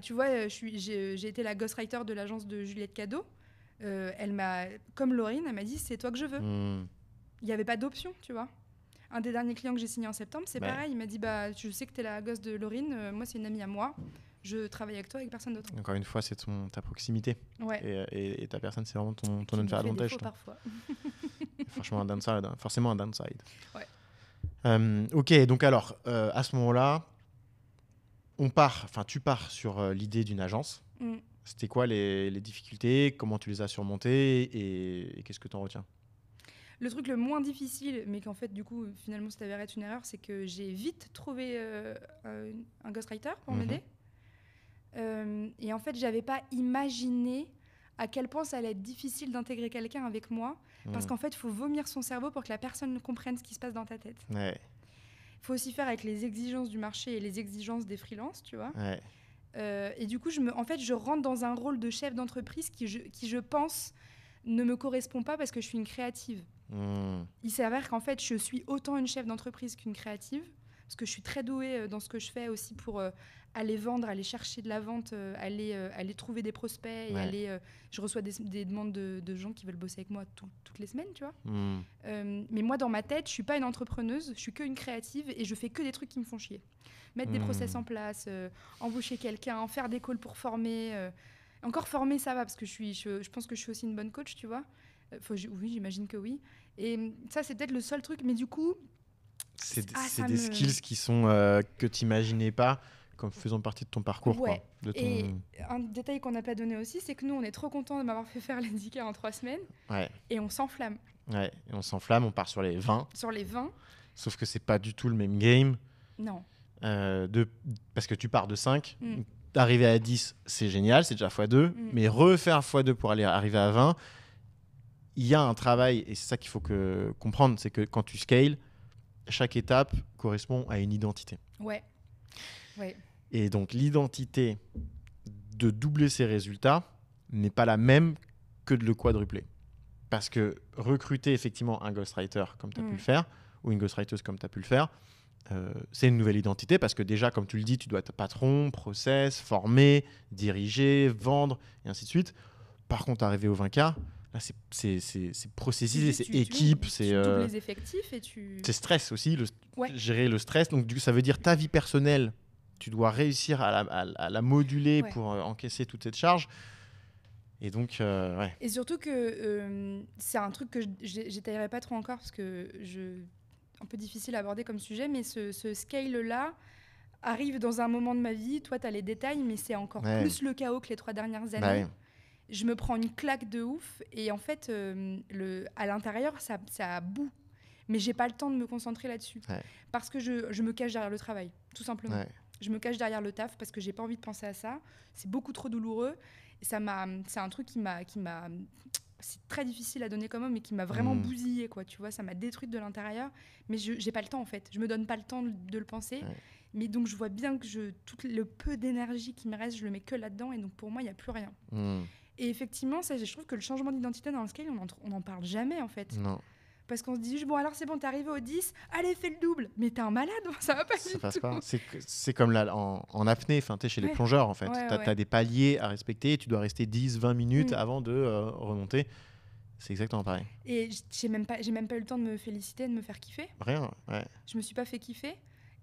tu vois, j'ai été la ghostwriter de l'agence de Juliette Cadeau. Comme Laurine, elle m'a dit, c'est toi que je veux. Il n'y avait pas d'option, tu vois. Un des derniers clients que j'ai signé en septembre, c'est pareil. Il m'a dit, je sais que tu es la gosse de Laurine, moi c'est une amie à moi. Je travaille avec toi, avec personne d'autre. Encore une fois, c'est ta proximité. Ouais. Et ta personne, c'est vraiment ton advantage. Parfois. Franchement, un downside. Hein. Forcément un downside. Ouais. Ok, donc alors, à ce moment-là, tu pars sur l'idée d'une agence. C'était quoi les difficultés? Comment tu les as surmontées? Et qu'est-ce que tu en retiens? Le truc le moins difficile, mais qu'en fait, du coup, finalement, ça s'avère être une erreur, c'est que j'ai vite trouvé un ghostwriter pour m'aider. Et en fait, j'avais pas imaginé à quel point ça allait être difficile d'intégrer quelqu'un avec moi, parce qu'en fait, il faut vomir son cerveau pour que la personne comprenne ce qui se passe dans ta tête. Il faut aussi faire avec les exigences du marché et les exigences des freelances, tu vois. Et du coup, je rentre dans un rôle de chef d'entreprise qui, je pense, ne me correspond pas parce que je suis une créative. Il s'avère qu'en fait, je suis autant une chef d'entreprise qu'une créative, parce que je suis très douée dans ce que je fais aussi pour aller vendre, aller chercher de la vente, aller trouver des prospects. Et je reçois des demandes de gens qui veulent bosser avec moi toutes les semaines, tu vois. Mais moi, dans ma tête, je suis pas une entrepreneuse, je suis qu'une créative et je fais que des trucs qui me font chier. Mettre des process en place, embaucher quelqu'un, faire des calls pour former. Encore former, ça va, parce que je pense que je suis aussi une bonne coach, tu vois. Oui, j'imagine que oui. Et ça, c'est peut-être le seul truc. Mais du coup... C'est des skills qui sont que tu n'imaginais pas comme faisant partie de ton parcours. Ouais. Quoi, Et un détail qu'on n'a pas donné aussi, c'est que nous, on est trop contents de m'avoir fait faire les 10K en 3 semaines. Et on s'enflamme. Et on s'enflamme, on part sur les 20. Sur les 20. Sauf que c'est pas du tout le même game. Non. Parce que tu pars de 5. D'arriver à 10, c'est génial, c'est déjà x2. Mais refaire x2 pour arriver à 20, il y a un travail, et c'est ça qu'il faut comprendre, c'est que quand tu scales, chaque étape correspond à une identité. Ouais. Et donc l'identité de doubler ses résultats n'est pas la même que de le quadrupler. Parce que recruter effectivement un ghostwriter comme tu as pu le faire, ou une ghostwriteuse comme tu as pu le faire, c'est une nouvelle identité parce que déjà, comme tu le dis, tu dois être patron, process, former, diriger, vendre, et ainsi de suite. Par contre, arriver au 20K, là, c'est processisé, c'est équipe. Tu doubles les effectifs et tu... C'est stress aussi, gérer le stress. Donc, du coup, ça veut dire ta vie personnelle, tu dois réussir à la moduler pour encaisser toute cette charge. Et donc, Et surtout que c'est un truc que j'étayerai pas trop encore parce que un peu difficile à aborder comme sujet, mais ce scale-là arrive dans un moment de ma vie. Toi, tu as les détails, mais c'est encore plus le chaos que les 3 dernières années. Je me prends une claque de ouf et en fait, à l'intérieur, ça boue. Mais j'ai pas le temps de me concentrer là-dessus parce que je me cache derrière le travail, tout simplement. Je me cache derrière le taf parce que j'ai pas envie de penser à ça. C'est beaucoup trop douloureux. Et c'est un truc qui m'a c'est très difficile à donner comme homme, mais qui m'a vraiment bousillée, quoi. Tu vois, ça m'a détruite de l'intérieur. Mais j'ai pas le temps, en fait. Je me donne pas le temps de le penser. Mais donc, je vois bien que tout le peu d'énergie qui me reste, je le mets que là-dedans. Et donc, pour moi, il n'y a plus rien. Et effectivement, je trouve que le changement d'identité dans le scale, on n'en parle jamais, en fait. Non. Parce qu'on se dit, bon, alors c'est bon, t'es arrivé au 10, allez, fais le double. Mais t'es un malade, ça va pas du tout. Ça passe pas. C'est comme en apnée, chez les plongeurs, en fait. T'as des paliers à respecter, tu dois rester 10-20 minutes avant de remonter. C'est exactement pareil. Et j'ai même pas eu le temps de me féliciter, de me faire kiffer. Rien, Je me suis pas fait kiffer.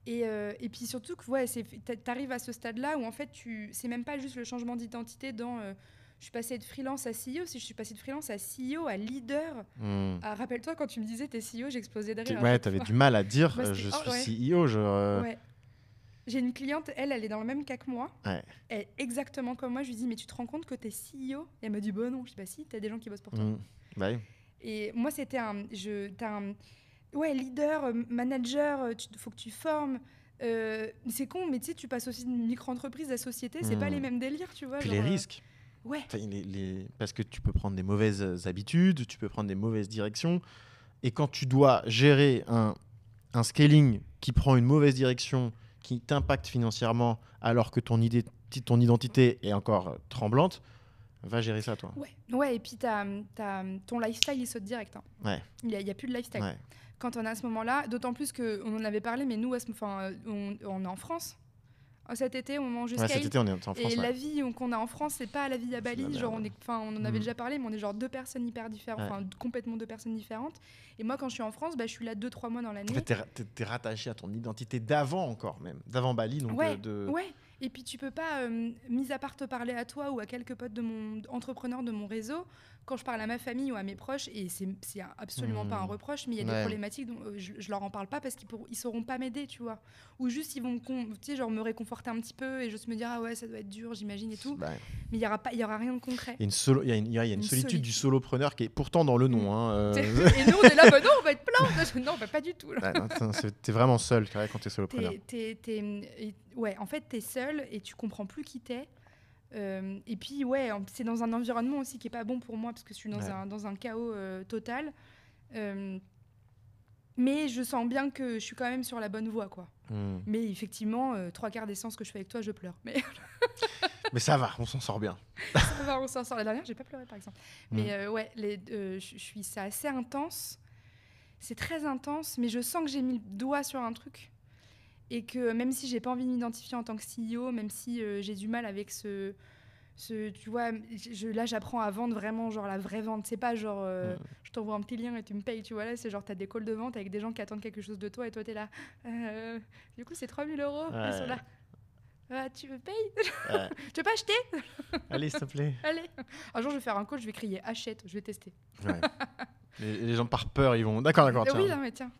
Et puis surtout que t'arrives à ce stade-là où en fait, c'est même pas juste le changement d'identité dans Je suis passée de freelance à CEO. Si je suis passée de freelance à CEO, à leader. Rappelle-toi, quand tu me disais t'es CEO, j'explosais de rire. Ouais, t'avais du mal à dire je suis CEO. Ouais. J'ai une cliente, elle est dans le même cas que moi. Ouais. Elle est exactement comme moi. Je lui dis, mais tu te rends compte que t'es CEO? Et elle me dit, bah non. Je dis, bah si, t'as des gens qui bossent pour toi. Bah oui. Et moi, c'était leader, manager, faut que tu formes. C'est con, mais tu sais, tu passes aussi d'une micro-entreprise à société, c'est pas les mêmes délires, tu vois. Puis les risques. Ouais. Enfin, parce que tu peux prendre des mauvaises habitudes, tu peux prendre des mauvaises directions. Et quand tu dois gérer un scaling qui prend une mauvaise direction, qui t'impacte financièrement, alors que ton identité est encore tremblante, va gérer ça, toi. Ouais, et puis ton lifestyle, il saute direct. Hein. Ouais. Il y a plus de lifestyle. Ouais. Quand on est à ce moment-là, d'autant plus qu'on en avait parlé, mais nous, on est en France. Cet été, au moment où je scale. Cet été, on est en France. Et la vie qu'on a en France, c'est pas la vie à Bali. Genre, on en avait déjà parlé, mais on est genre deux personnes hyper différentes, complètement deux personnes différentes. Et moi, quand je suis en France, je suis là 2-3 mois dans l'année. En fait, t'es rattaché à ton identité d'avant encore, même. D'avant Bali. Donc ouais. Et puis, tu peux pas, mis à part te parler à toi ou à quelques potes de mon entrepreneur de mon réseau, quand je parle à ma famille ou à mes proches, et c'est absolument pas un reproche, mais il y a des problématiques dont je leur en parle pas parce qu'ils sauront pas m'aider, tu vois. Ou juste ils vont me réconforter un petit peu et juste me dire ah ouais, ça doit être dur, j'imagine et tout. Mais il y aura rien de concret. Il y a une solitude du solopreneur qui est pourtant dans le nom. Et nous on est là, non, on va être plein. Non, pas du tout. T'es vraiment seul quand t'es solopreneur. En fait, t'es seul et tu comprends plus qui t'es. Et puis c'est dans un environnement aussi qui est pas bon pour moi parce que je suis dans un chaos total. Mais je sens bien que je suis quand même sur la bonne voie, quoi. Mais effectivement, 3/4 des séances que je fais avec toi, je pleure. Mais ça va, on s'en sort bien. Ça va, on s'en sort. La dernière, j'ai pas pleuré, par exemple. Mais c'est assez intense. C'est très intense, mais je sens que j'ai mis le doigt sur un truc. Et que même si j'ai pas envie de m'identifier en tant que CEO, même si j'ai du mal avec tu vois, là j'apprends à vendre vraiment genre la vraie vente. C'est pas genre je t'envoie un petit lien et tu me payes, tu vois. Là c'est genre t'as des calls de vente avec des gens qui attendent quelque chose de toi et toi t'es là. Du coup c'est 3 000 €. Ils sont là. Tu me payes Tu veux pas acheter Allez, s'il te plaît. Allez. Un jour je vais faire un call, je vais crier achète, je vais tester. Ouais. Les gens par peur ils vont. D'accord. Oui, non mais tiens,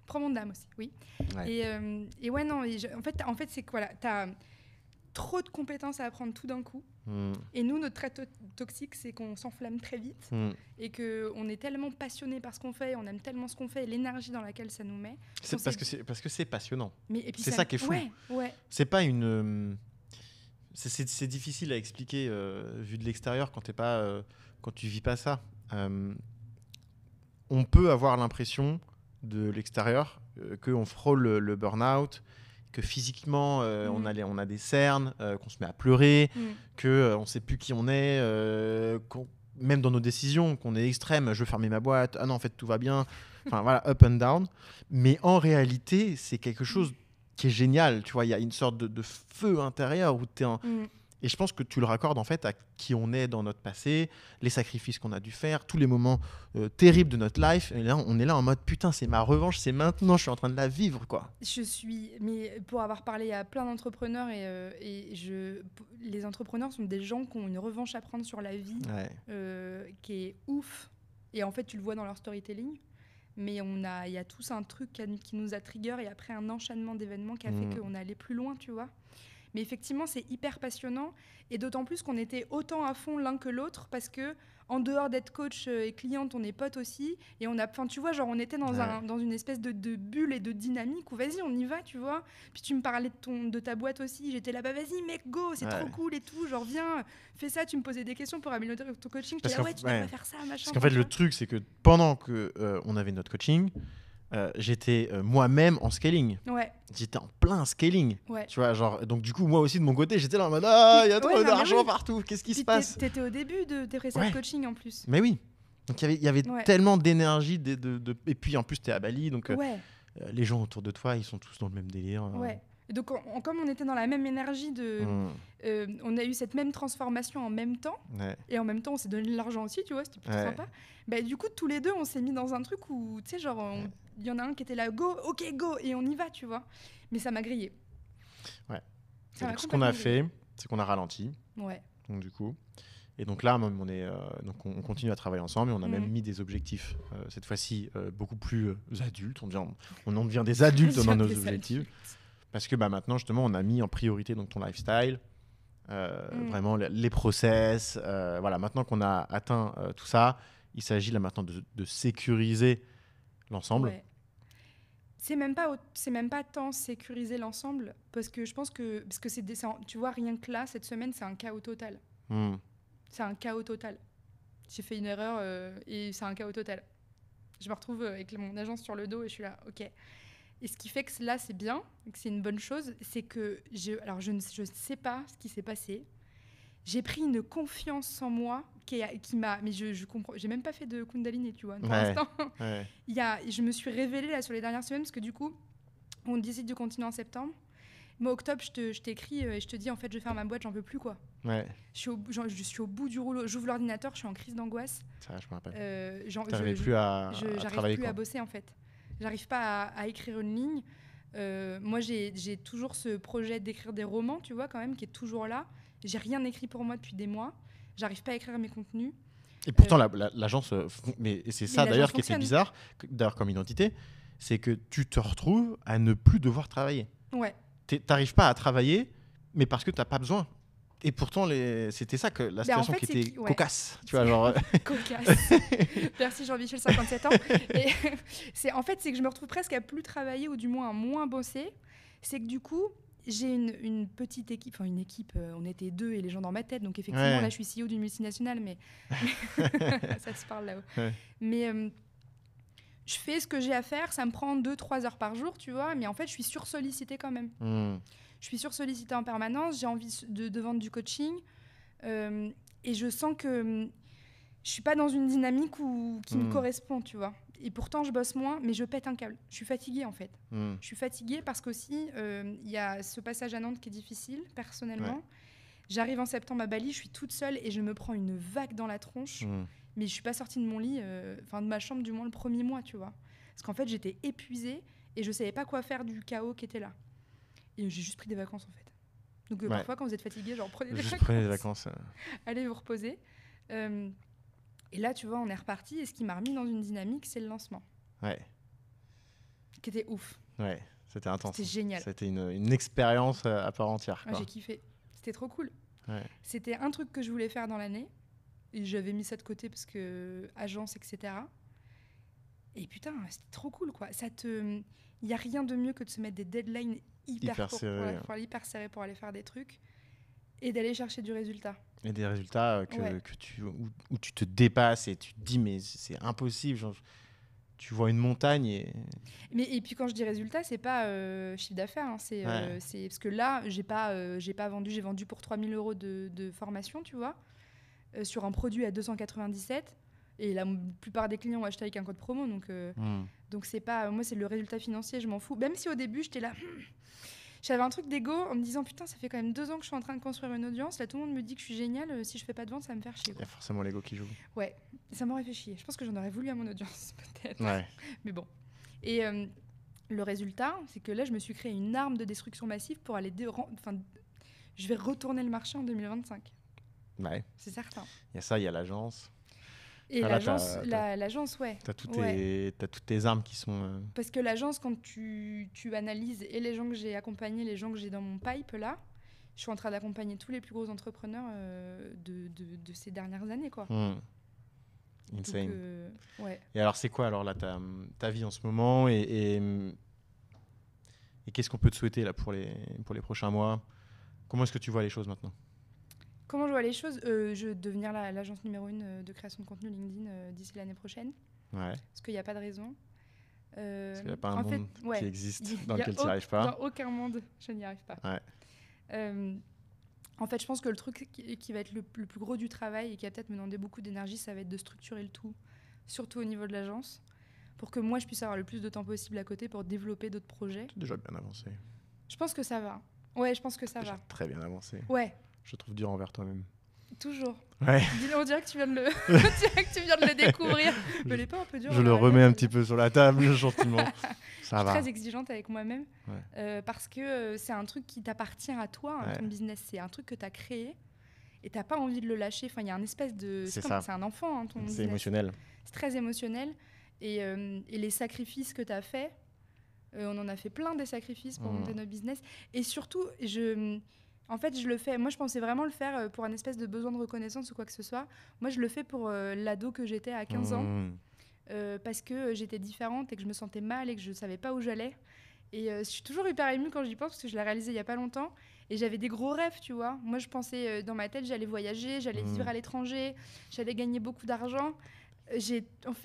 prends mon dame aussi, oui. Ouais. Et ouais, non, en fait c'est quoi là, t'as trop de compétences à apprendre tout d'un coup. Et nous, notre trait toxique, c'est qu'on s'enflamme très vite et qu'on est tellement passionné par ce qu'on fait, on aime tellement ce qu'on fait et l'énergie dans laquelle ça nous met. Parce que c'est passionnant. Et puis c'est ça qui est fou. Ouais. C'est pas une... C'est difficile à expliquer vu de l'extérieur quand tu vis pas ça. On peut avoir l'impression de l'extérieur qu'on frôle le burn-out, que physiquement on a des cernes, qu'on se met à pleurer, qu'on ne sait plus qui on est, même dans nos décisions, qu'on est extrême, je veux fermer ma boîte, ah non en fait tout va bien, enfin voilà, up and down. Mais en réalité c'est quelque chose qui est génial, tu vois, il y a une sorte de feu intérieur où tu es Et je pense que tu le raccordes en fait à qui on est dans notre passé, les sacrifices qu'on a dû faire, tous les moments terribles de notre life. Et là, on est là en mode putain, c'est ma revanche, c'est maintenant, je suis en train de la vivre, quoi. Mais pour avoir parlé à plein d'entrepreneurs les entrepreneurs sont des gens qui ont une revanche à prendre sur la vie, qui est ouf. Et en fait, tu le vois dans leur storytelling. Mais il y a tous un truc qui nous a trigger et après un enchaînement d'événements qui a fait qu'on allait plus loin, tu vois. Mais effectivement, c'est hyper passionnant et d'autant plus qu'on était autant à fond l'un que l'autre parce que en dehors d'être coach et cliente, on est potes aussi et tu vois, genre on était dans une espèce de bulle et de dynamique où vas-y, on y va, tu vois. Puis tu me parlais de ta boîte aussi, j'étais là, vas-y mec, go, c'est trop cool et tout, genre viens, fais ça, tu me posais des questions pour améliorer ton coaching, j'étais là, tu devrais faire ça, machin. Parce qu'en fait, le truc, c'est que pendant qu'on avait notre coaching, j'étais moi-même en scaling. J'étais en plein scaling. Tu vois, genre, donc du coup, moi aussi de mon côté, j'étais là en mode il y a trop d'argent partout, qu'est-ce qui se passe? T'étais au début de tes récits de coaching en plus. Mais oui. Donc il y avait tellement d'énergie. Et puis en plus, t'es à Bali, donc les gens autour de toi, ils sont tous dans le même délire. Et donc, comme on était dans la même énergie, on a eu cette même transformation en même temps. Et en même temps, on s'est donné de l'argent aussi, tu vois, c'était plutôt sympa. Bah, du coup, tous les deux, on s'est mis dans un truc où, tu sais, genre, il y en a un qui était là, go, ok, go, et on y va, tu vois. Mais ça m'a grillé. Donc, ce qu'on a fait, c'est qu'on a ralenti. Ouais. Donc, du coup. Et donc là, même, on continue à travailler ensemble et on a même Mhm. mis des objectifs, cette fois-ci beaucoup plus adultes. On en devient des adultes dans nos Des objectifs. adultes. Parce que maintenant, justement, on a mis en priorité donc, ton lifestyle, vraiment les process. Voilà, maintenant qu'on a atteint tout ça, il s'agit là maintenant de sécuriser l'ensemble. Ouais. C'est même pas tant sécuriser l'ensemble, parce que je pense que tu vois, rien que là, cette semaine, c'est un chaos total. Hmm. C'est un chaos total. J'ai fait une erreur et c'est un chaos total. Je me retrouve avec mon agence sur le dos et je suis là, ok. Et ce qui fait que là, c'est bien, que c'est une bonne chose, c'est que je ne sais pas ce qui s'est passé. J'ai pris une confiance en moi qui m'a... Mais je comprends... J'ai même pas fait de Kundalini, tu vois, pour Ouais. l'instant. Ouais. Je me suis révélée là, sur les dernières semaines, parce que du coup, on décide de continuer en septembre. Moi, octobre, je t'écris et je te dis, en fait, je vais faire ma boîte, j'en peux plus, quoi. Ouais. Je suis au bout du rouleau. J'ouvre l'ordinateur, je suis en crise d'angoisse. Ça, je me rappelle. J'arrive Plus à travailler, plus quoi. à bosser, en fait. J'arrive pas à écrire une ligne. Moi, j'ai toujours ce projet d'écrire des romans, tu vois, quand même, qui est toujours là. J'ai rien écrit pour moi depuis des mois. J'arrive pas à écrire mes contenus. Et pourtant, l'agence... mais c'est ça, l'agence d'ailleurs, qui était fonctionne. bizarre, d'ailleurs, comme identité, c'est que tu te retrouves à ne plus devoir travailler. Ouais. T'arrives pas à travailler, mais parce que t'as pas besoin. Et pourtant, c'était ça que la situation en fait, qui était ouais. cocasse. Tu vois, genre... Cocasse. Merci Jean-Michel, 57 ans. Et en fait, c'est que je me retrouve presque à plus travailler, ou du moins à moins bosser. C'est que du coup, j'ai une petite équipe, enfin une équipe, on était 2 et les gens dans ma tête. Donc effectivement, Ouais. là, je suis CEO d'une multinationale, mais ça se parle là-haut. Ouais. Mais je fais ce que j'ai à faire, ça me prend 2-3 heures par jour, tu vois. Mais en fait, je suis sursollicitée quand même. Je suis sursollicitée en permanence, j'ai envie de vendre du coaching. Et je sens que je suis pas dans une dynamique qui me correspond, tu vois. Et pourtant, je bosse moins, mais je pète un câble. Je suis fatiguée, en fait. Je suis fatiguée parce qu'aussi, il y a ce passage à Nantes qui est difficile, personnellement. Ouais. J'arrive en septembre à Bali, je suis toute seule et je me prends une vague dans la tronche. Mais je suis pas sortie de mon lit, de ma chambre, du moins le premier mois, tu vois. Parce qu'en fait, j'étais épuisée et je savais pas quoi faire du chaos qui était là. Et j'ai juste pris des vacances, en fait. Donc parfois, quand vous êtes fatigué, genre prenez des vacances. Prenez des vacances. Allez vous reposer. Et là, tu vois, on est reparti. Et ce qui m'a remis dans une dynamique, c'est le lancement. Ouais. Qui était ouf. Ouais, c'était intense. C'était génial. C'était une expérience à part entière. Quoi. J'ai kiffé. C'était trop cool. Ouais. C'était un truc que je voulais faire dans l'année. Et j'avais mis ça de côté parce que agence, etc. Et putain, c'était trop cool, quoi. Il n'y a rien de mieux que de se mettre des deadlines hyper serrés pour aller faire des trucs et d'aller chercher du résultat. Et des résultats où tu te dépasses et tu te dis mais c'est impossible. Genre, tu vois une montagne et puis quand je dis résultat, c'est pas chiffre d'affaires. Hein, c'est parce que là, j'ai pas vendu. J'ai vendu pour 3 000 € de formation, tu vois, sur un produit à 297. Et la plupart des clients ont acheté avec un code promo. Donc c'est pas... Moi, c'est le résultat financier, je m'en fous. Même si au début, j'étais là... J'avais un truc d'ego en me disant, putain, ça fait quand même 2 ans que je suis en train de construire une audience. Là, tout le monde me dit que je suis géniale. Si je fais pas de vente, ça va me faire chier. Il y a forcément l'ego qui joue. Ouais, ça m'aurait fait chier. Je pense que j'en aurais voulu à mon audience, peut-être. Ouais. Mais bon. Et le résultat, c'est que là, je me suis créé une arme de destruction massive pour aller... je vais retourner le marché en 2025. Ouais. C'est certain. Il y a ça, il y a l'agence. Et l'agence, ouais. T'as toutes tes armes qui sont... Parce que l'agence, quand tu analyses et les gens que j'ai accompagnés, les gens que j'ai dans mon pipe, là, je suis en train d'accompagner tous les plus gros entrepreneurs de ces dernières années, quoi. Insane. Donc, ouais. Et alors, c'est quoi alors là ta vie en ce moment et qu'est-ce qu'on peut te souhaiter là pour les prochains mois? Comment est-ce que tu vois les choses maintenant? Comment je vois les choses? Je veux devenir l'agence numéro 1 de création de contenu LinkedIn d'ici l'année prochaine. Ouais. Parce qu'il n'y a pas de raison. Parce qu'il n'y a pas un monde qui existe dans lequel tu n'y arrives pas. Dans aucun monde, je n'y arrive pas. Ouais. En fait, je pense que le truc qui va être le plus gros du travail et qui va peut-être me demander beaucoup d'énergie, ça va être de structurer le tout, surtout au niveau de l'agence, pour que moi, je puisse avoir le plus de temps possible à côté pour développer d'autres projets. Tu es déjà bien avancé. Je pense que ça va. Ouais, je pense que ça va. Très bien avancé. Ouais. Je te trouve dur envers toi-même. Toujours. Ouais. On dirait que tu viens de le découvrir. Je l'ai pas un peu dur. Je le remets un petit peu sur la table, gentiment. Ça va. Je suis très exigeante avec moi-même parce que c'est un truc qui t'appartient à toi, ton business. C'est un truc que tu as créé et t'as pas envie de le lâcher. Enfin, il y a un espèce de... C'est comme- ça. c'est un enfant, hein, ton C'est business. émotionnel. C'est très émotionnel. Et les sacrifices que tu as faits, on en a fait plein des sacrifices pour monter notre business. Et surtout, en fait, je le fais. Moi, je pensais vraiment le faire pour un espèce de besoin de reconnaissance ou quoi que ce soit. Moi, je le fais pour l'ado que j'étais à 15 ans. Parce que j'étais différente et que je me sentais mal et que je ne savais pas où j'allais. Et je suis toujours hyper émue quand j'y pense parce que je l'ai réalisé il n'y a pas longtemps. Et j'avais des gros rêves, tu vois. Moi, je pensais dans ma tête, j'allais voyager, j'allais vivre à l'étranger, j'allais gagner beaucoup d'argent.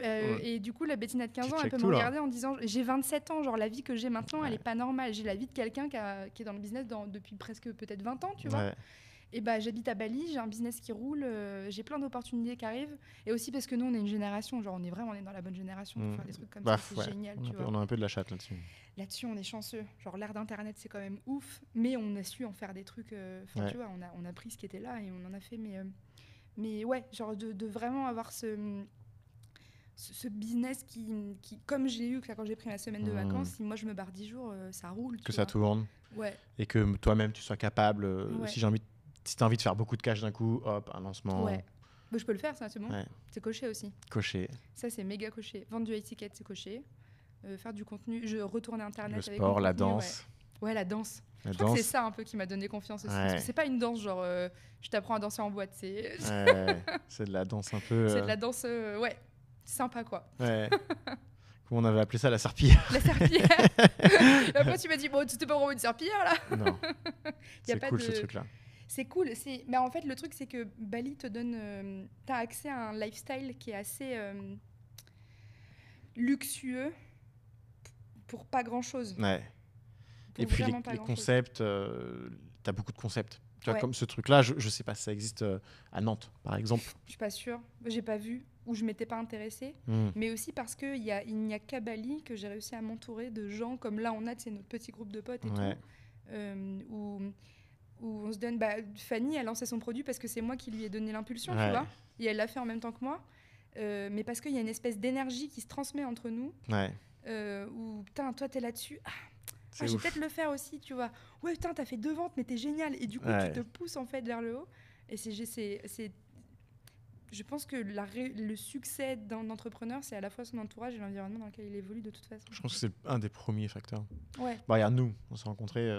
Et du coup, la Bettina de 15 ans, elle peut me regarder en disant j'ai 27 ans, genre la vie que j'ai maintenant, elle est pas normale. J'ai la vie de quelqu'un qui est dans le business depuis presque peut-être 20 ans, tu vois. Et bah, j'habite à Bali, j'ai un business qui roule, j'ai plein d'opportunités qui arrivent. Et aussi parce que nous, on est une génération, genre on est dans la bonne génération pour faire des trucs comme ça, c'est génial. On a un peu de la chatte là-dessus. Là-dessus, on est chanceux. Genre l'ère d'Internet, c'est quand même ouf, mais on a su en faire des trucs. Tu vois, on a pris ce qui était là et on en a fait. Mais ouais, genre de vraiment avoir ce business qui, comme j'ai eu quand j'ai pris ma semaine de vacances, si moi je me barre 10 jours, ça roule. Que ça tourne. Ouais. Et que toi-même tu sois capable, si tu as envie de faire beaucoup de cash d'un coup, hop, un lancement. Ouais. Bah, je peux le faire, ça, c'est bon. Ouais. C'est coché aussi. Coché. Ça, c'est méga coché. Vendre du high ticket, c'est coché. Faire du contenu, retourner Internet le avec sport, mon la contenu, danse. Ouais, la danse. Je crois que c'est ça un peu qui m'a donné confiance aussi. Parce que c'est pas une danse genre je t'apprends à danser en boîte. C'est de la danse un peu. C'est de la danse, ouais. Sympa quoi. Ouais. Comment on avait appelé ça, la serpillière. La serpillière. Et après tu m'as dit bon, c'était pas vraiment une serpillière là. Non. C'est cool ce truc là. C'est cool. Mais en fait le truc c'est que Bali te donne, t'as accès à un lifestyle qui est assez luxueux pour pas grand chose. Ouais. Et puis les concepts, t'as beaucoup de concepts. Tu vois, comme ce truc là, je sais pas si ça existe à Nantes par exemple. Je suis pas sûre. J'ai pas vu. Où je m'étais pas intéressée, mais aussi parce qu'il n'y a qu'à Bali que j'ai réussi à m'entourer de gens comme là on a notre petit groupe de potes et tout, où on se donne... Fanny a lancé son produit parce que c'est moi qui lui ai donné l'impulsion, tu vois, et elle l'a fait en même temps que moi, mais parce qu'il y a une espèce d'énergie qui se transmet entre nous, où putain, toi t'es là-dessus, je vais peut-être le faire aussi, tu vois, ouais putain t'as fait 2 ventes mais t'es génial, et du coup tu te pousses en fait vers le haut, et c'est je pense que le succès d'un entrepreneur, c'est à la fois son entourage et l'environnement dans lequel il évolue de toute façon. Je pense que c'est un des premiers facteurs. Ouais. Regarde, nous, on s'est rencontrés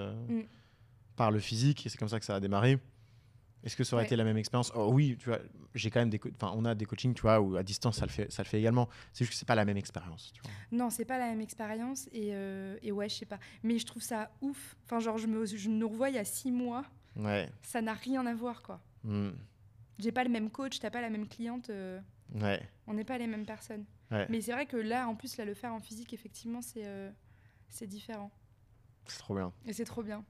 par le physique et c'est comme ça que ça a démarré. Est-ce que ça aurait été la même expérience ? Oh, oui, tu vois, j'ai quand même on a des coachings, tu vois, où à distance, ça le fait également. C'est juste que c'est pas la même expérience. Tu vois. Non, c'est pas la même expérience et ouais, je sais pas. Mais je trouve ça ouf. Enfin, genre, je nous revois il y a 6 mois. Ouais. Ça n'a rien à voir, quoi. J'ai pas le même coach, t'as pas la même cliente. On n'est pas les mêmes personnes. Mais c'est vrai que là, en plus, le faire en physique, effectivement, c'est différent. C'est trop bien. Et c'est trop bien.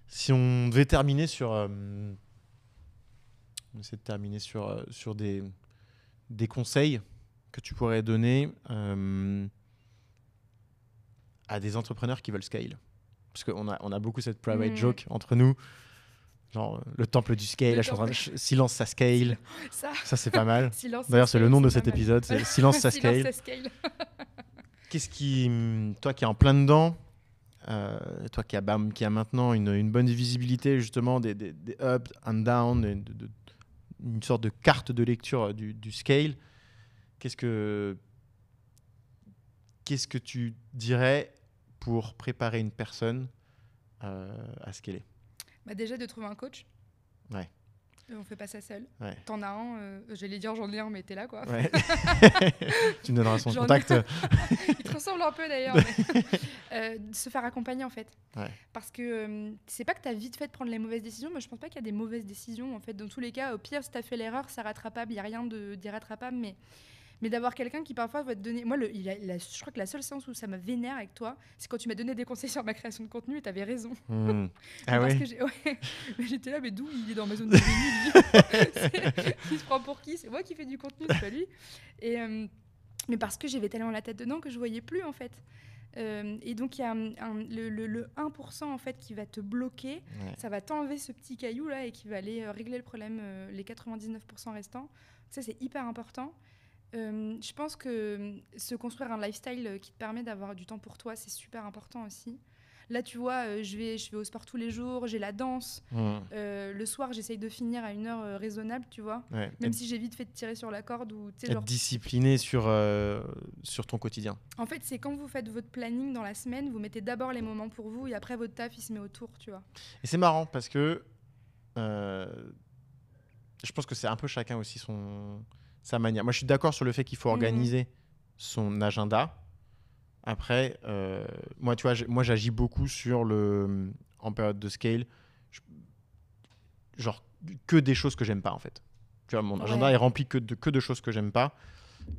Si on devait terminer sur... on essaie de terminer sur des conseils que tu pourrais donner à des entrepreneurs qui veulent scale. Parce qu'on a beaucoup cette private joke entre nous. Genre le temple du scale, là, je suis en train de... Silence, ça scale. Ça c'est pas mal. D'ailleurs, c'est le nom de cet épisode, c'est Silence, ça scale. Qu'est-ce qui... Toi qui es en plein dedans, toi qui a maintenant une bonne visibilité justement des ups and downs, une sorte de carte de lecture du scale, qu'est-ce que tu dirais pour préparer une personne à scaler ? Déjà de trouver un coach. Ouais. On fait pas ça seul. Ouais. T'en as un, j'allais dire j'en ai un, mais t'es là quoi. Ouais. Tu me donneras son contact. Il te ressemble un peu d'ailleurs. Mais, se faire accompagner en fait. Ouais. Parce que c'est pas que t'as vite fait de prendre les mauvaises décisions, mais je pense pas qu'il y a des mauvaises décisions en fait. Dans tous les cas, au pire, si t'as fait l'erreur, c'est rattrapable. Il y a rien d'irrattrapable, mais d'avoir quelqu'un qui parfois va te donner... Moi, je crois que la seule séance où ça m'a vénère avec toi, c'est quand tu m'as donné des conseils sur ma création de contenu et t'avais raison. Parce que j'étais là, mais d'où il est dans ma zone de génie, il se prend pour qui ? C'est moi qui fais du contenu, c'est pas lui. Mais parce que j'avais tellement la tête dedans que je voyais plus en fait. Et donc il y a le 1% en fait qui va te bloquer, ça va t'enlever ce petit caillou là et qui va aller régler le problème, les 99% restants. Ça c'est hyper important. Je pense que se construire un lifestyle qui te permet d'avoir du temps pour toi, c'est super important aussi. Là, tu vois, je vais au sport tous les jours, j'ai la danse. Le soir, j'essaye de finir à une heure raisonnable, tu vois. Ouais. Même si j'ai vite fait de tirer sur la corde ou tu sais, Être genre. discipliné sur ton quotidien. En fait, c'est quand vous faites votre planning dans la semaine, vous mettez d'abord les moments pour vous et après votre taf, il se met autour, tu vois. Et c'est marrant parce que je pense que c'est un peu chacun aussi sa manière. Moi, je suis d'accord sur le fait qu'il faut organiser son agenda. Après, moi, tu vois, moi, j'agis beaucoup en période de scale, genre que des choses que j'aime pas en fait. Tu vois, mon agenda est rempli que de choses que j'aime pas.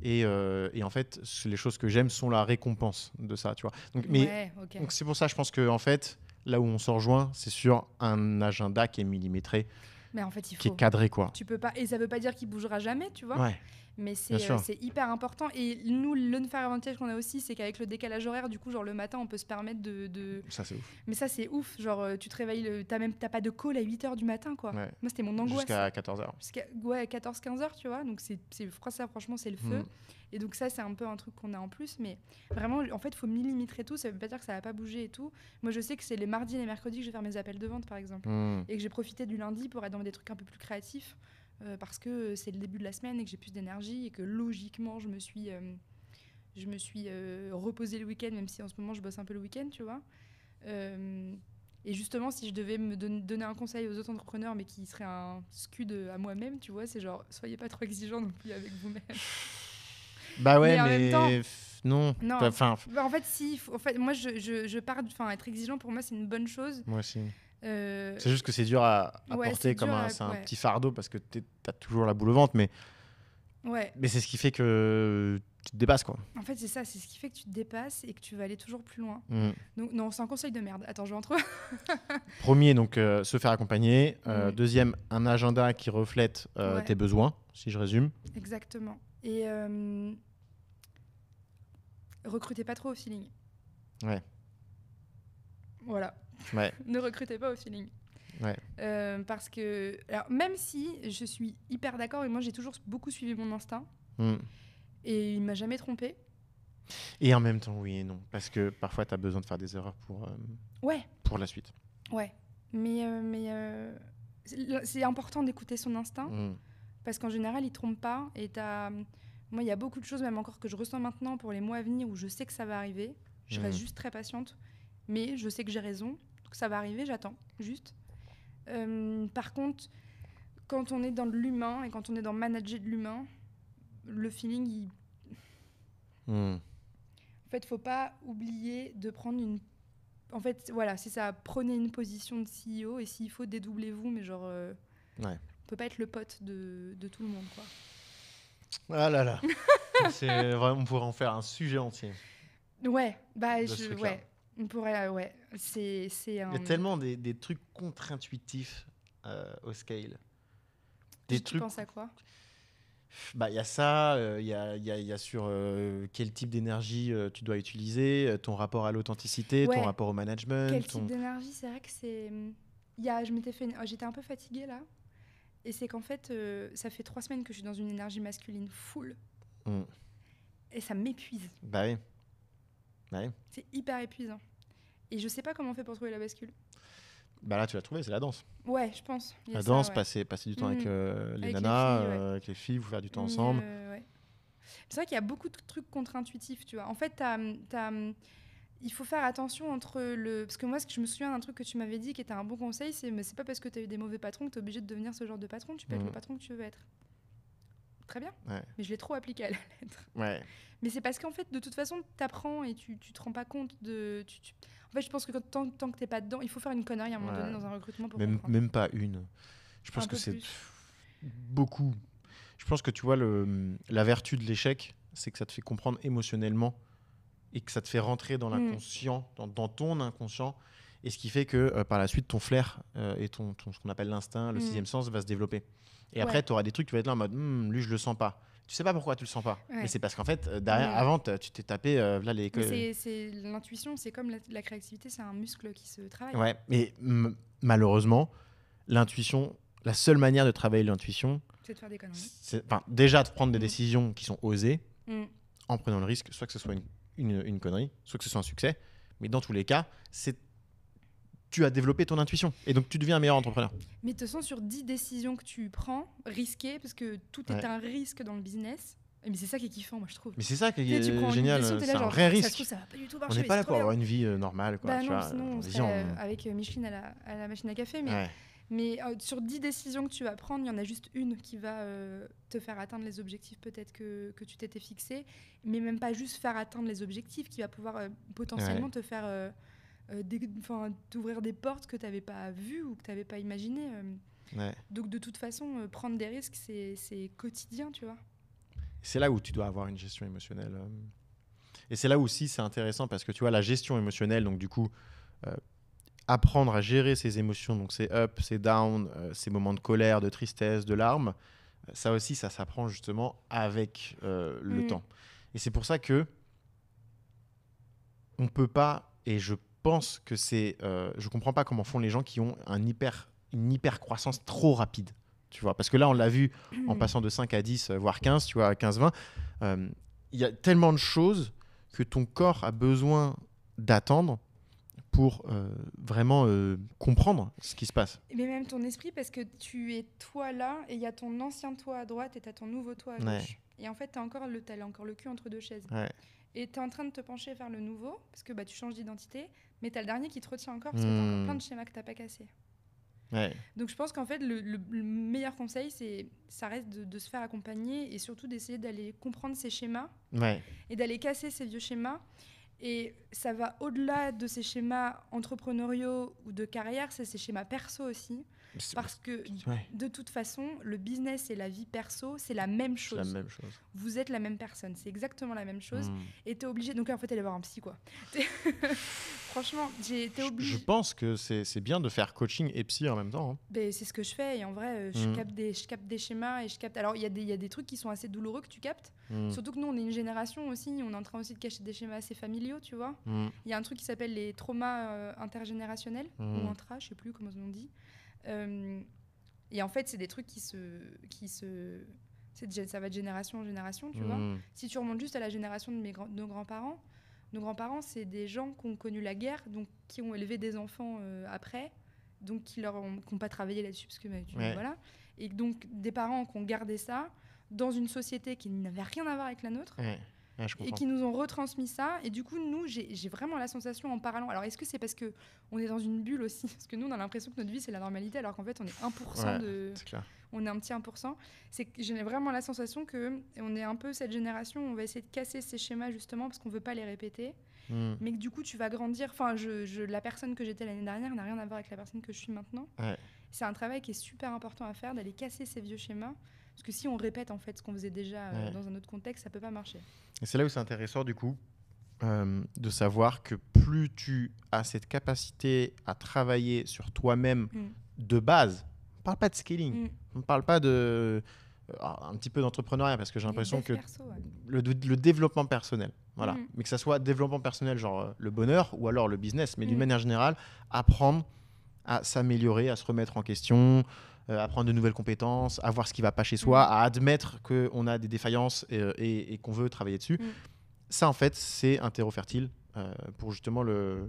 Et en fait, les choses que j'aime sont la récompense de ça, tu vois. Donc c'est pour ça, je pense que en fait, là où on se rejoint, c'est sur un agenda qui est millimétré, mais en fait, qui est cadré, quoi. Tu peux pas, et ça veut pas dire qu'il bougera jamais, tu vois. Ouais. Mais c'est hyper important. Et nous, l'unfair avantage qu'on a aussi, c'est qu'avec le décalage horaire, du coup, genre le matin, on peut se permettre de... Ça, c'est ouf. Mais ça, c'est ouf. Genre, tu te réveilles, t'as pas de call à 8h du matin, quoi. Ouais. Moi, c'était mon angoisse. Jusqu'à 14h. Ouais, 14-15h, tu vois. Donc, ça, franchement, c'est le feu. Et donc, ça, c'est un peu un truc qu'on a en plus. Mais vraiment, en fait, il faut millimétrer tout. Ça veut pas dire que ça va pas bouger et tout. Moi, je sais que c'est les mardis et les mercredis que je vais faire mes appels de vente, par exemple. Et que j'ai profité du lundi pour être dans des trucs un peu plus créatifs. Parce que c'est le début de la semaine et que j'ai plus d'énergie et que logiquement je me suis reposée le week-end, même si en ce moment je bosse un peu le week-end, tu vois. Et justement, si je devais me donner un conseil aux autres entrepreneurs, mais qui serait un scud à moi-même, tu vois, c'est genre, soyez pas trop exigeants non plus avec vous-même. Bah ouais, mais en même temps, non. Enfin, en fait, si. En fait, moi, je pars. Enfin, être exigeant pour moi, c'est une bonne chose. Moi aussi. C'est juste que c'est dur à porter c'est comme dur un petit fardeau parce que t'as toujours la boule au ventre, mais c'est ce qui fait que tu te dépasses, quoi. En fait, c'est ça, c'est ce qui fait que tu te dépasses et que tu vas aller toujours plus loin. Donc, non, c'est un conseil de merde. Attends, je vais en trouver. Premier, donc se faire accompagner. Deuxième, un agenda qui reflète tes besoins, si je résume. Exactement. Et recrutez pas trop au feeling. Ouais. Voilà. Ouais. Ne recrutez pas au feeling. Ouais. Parce que, alors, même si je suis hyper d'accord, et moi j'ai toujours beaucoup suivi mon instinct, et il m'a jamais trompée. Et en même temps, oui et non. Parce que parfois, tu as besoin de faire des erreurs pour la suite. Ouais. Mais c'est important d'écouter son instinct, parce qu'en général, il trompe pas. Et moi, il y a beaucoup de choses, même encore que je ressens maintenant pour les mois à venir, où je sais que ça va arriver. Je reste juste très patiente. Mais je sais que j'ai raison. Donc ça va arriver, j'attends, juste. Par contre, quand on est dans de l'humain et quand on est dans manager de l'humain, le feeling, En fait, faut pas oublier de prendre une... En fait, voilà, c'est ça. Prenez une position de CEO et s'il faut, dédoublez-vous, mais genre... On peut pas être le pote de tout le monde, quoi. Ah là là. On pourrait en faire un sujet entier. Ouais, on pourrait, c'est Il y a tellement des trucs contre-intuitifs au scale. Tu penses à quoi ? Bah, y a ça, il y a sur quel type d'énergie tu dois utiliser, ton rapport à l'authenticité, ton rapport au management. Quel type d'énergie ? C'est vrai que c'est... J'étais un peu fatiguée là. Et c'est qu'en fait, ça fait 3 semaines que je suis dans une énergie masculine full. Et ça m'épuise. Bah oui. C'est hyper épuisant. Et je sais pas comment on fait pour trouver la bascule. Bah là, tu l'as trouvé, c'est la danse. Ouais, je pense. La danse, passer du temps avec les nanas, avec les filles, vous faire du temps ensemble. C'est vrai qu'il y a beaucoup de trucs contre-intuitifs, tu vois. En fait, il faut faire attention entre le... Parce que moi, je me souviens d'un truc que tu m'avais dit qui était un bon conseil, mais c'est pas parce que tu as eu des mauvais patrons que tu es obligé de devenir ce genre de patron. Tu peux être le patron que tu veux être. Très bien. Mais je l'ai trop appliqué à la lettre. Mais c'est parce qu'en fait, de toute façon, tu apprends et tu te rends pas compte de... En fait, je pense que tant que t'es pas dedans, il faut faire une connerie à un moment donné dans un recrutement pour comprendre. Même pas une. Je pense que c'est beaucoup. Je pense que tu vois, la vertu de l'échec, c'est que ça te fait comprendre émotionnellement et que ça te fait rentrer dans l'inconscient, dans ton inconscient. Et ce qui fait que par la suite, ton flair et ce qu'on appelle l'instinct, le sixième sens, va se développer. Et après, tu auras des trucs, tu vas être là en mode, lui, je le sens pas. Tu sais pas pourquoi tu le sens pas. Mais c'est parce qu'en fait, derrière, avant, tu t'es tapé là les... C'est l'intuition, c'est comme la créativité, c'est un muscle qui se travaille. Ouais, mais malheureusement, l'intuition, la seule manière de travailler l'intuition, c'est de faire des conneries. Déjà de prendre des décisions qui sont osées, en prenant le risque, soit que ce soit une connerie, soit que ce soit un succès. Mais dans tous les cas, c'est tu as développé ton intuition. Et donc, tu deviens un meilleur entrepreneur. Mais de toute façon, sur 10 décisions que tu prends, risquées, parce que tout est Ouais. un risque dans le business, mais c'est ça qui est kiffant, moi, je trouve. Mais c'est ça qui Tu sais, tu prends est une génial. décision, t'es là, C'est un genre, vrai Ça risque. se trouve, ça va pas du tout On marcher. n'est mais pas c'est là trop pour bien. avoir une vie normale. Quoi, Bah tu non, vois. sinon on Vas-y, serait avec Micheline à la machine à café. Mais, Ouais. sur 10 décisions que tu vas prendre, il y en a juste une qui va te faire atteindre les objectifs peut-être que tu t'étais fixé. Mais même pas juste faire atteindre les objectifs, qui va pouvoir potentiellement te faire t'ouvrir des portes que tu n'avais pas vues ou que tu n'avais pas imaginées. Ouais. Donc de toute façon, prendre des risques, c'est quotidien, tu vois. C'est là où tu dois avoir une gestion émotionnelle. Et c'est là aussi c'est intéressant parce que tu vois la gestion émotionnelle, donc du coup apprendre à gérer ses émotions, donc ses up, ses down, ses moments de colère, de tristesse, de larmes, ça aussi ça s'apprend justement avec le temps. Et c'est pour ça que on peut pas, et je pense que je comprends pas comment font les gens qui ont une hyper croissance trop rapide. Tu vois, parce que là, on l'a vu en passant de 5 à 10, voire 15, tu vois, à 15-20. Il y a tellement de choses que ton corps a besoin d'attendre pour vraiment comprendre ce qui se passe. Mais même ton esprit, parce que tu es toi là, et il y a ton ancien toi à droite et tu as ton nouveau toi à gauche. Ouais. Et en fait, tu as encore le cul entre deux chaises. Ouais. Et tu es en train de te pencher vers le nouveau, parce que tu changes d'identité, mais tu as le dernier qui te retient encore, parce que tu as encore plein de schémas que tu n'as pas cassés. Ouais. Donc je pense qu'en fait, le meilleur conseil, ça reste de se faire accompagner et surtout d'essayer d'aller comprendre ces schémas Ouais. et d'aller casser ces vieux schémas. Et ça va au-delà de ces schémas entrepreneuriaux ou de carrière, c'est ces schémas perso aussi. Parce que Ouais. de toute façon, le business et la vie perso, c'est la même C'est chose. la même chose. Vous êtes la même personne, c'est exactement la même chose. Et t'es obligé. Donc là, en fait, aller voir un psy, quoi. Franchement, t'es obligé. Je pense que c'est bien de faire coaching et psy en même temps. Hein. Ben, c'est ce que je fais. Et en vrai, je capte des schémas et je capte. Alors, il y a des trucs qui sont assez douloureux que tu captes. Surtout que nous, on est une génération aussi. On est en train aussi de cacher des schémas assez familiaux, tu vois. Il y a un truc qui s'appelle les traumas intergénérationnels ou intra, je sais plus comment on dit. Et en fait, c'est des trucs ça va de génération en génération, tu vois. Si tu remontes juste à la génération de nos grands-parents, c'est des gens qui ont connu la guerre, donc qui ont élevé des enfants après, donc qui n'ont pas travaillé là-dessus, parce que voilà. Et donc des parents qui ont gardé ça dans une société qui n'avait rien à voir avec la nôtre. Ouais, je Et comprends. qui nous ont retransmis ça. Et du coup, nous, j'ai vraiment la sensation en parlant. Alors, est-ce que c'est parce qu'on est dans une bulle aussi? Parce que nous, on a l'impression que notre vie, c'est la normalité, alors qu'en fait, on est 1% de... C'est clair. On est un petit 1%. C'est que j'ai vraiment la sensation qu'on est un peu cette génération où on va essayer de casser ces schémas, justement, parce qu'on ne veut pas les répéter. Mais que du coup, tu vas grandir. Enfin, la personne que j'étais l'année dernière n'a rien à voir avec la personne que je suis maintenant. Ouais. C'est un travail qui est super important à faire, d'aller casser ces vieux schémas. Parce que si on répète en fait ce qu'on faisait déjà dans un autre contexte, ça peut pas marcher. Et c'est là où c'est intéressant du coup de savoir que plus tu as cette capacité à travailler sur toi-même de base, on parle pas de scaling, on parle pas de un petit peu d'entrepreneuriat parce que j'ai l'impression que perso, le développement personnel, voilà, mais que ça soit développement personnel genre le bonheur ou alors le business, mais d'une manière générale, apprendre à s'améliorer, à se remettre en question. Apprendre de nouvelles compétences, à voir ce qui ne va pas chez soi, à admettre qu'on a des défaillances et qu'on veut travailler dessus. Ça, en fait, c'est un terreau fertile pour justement le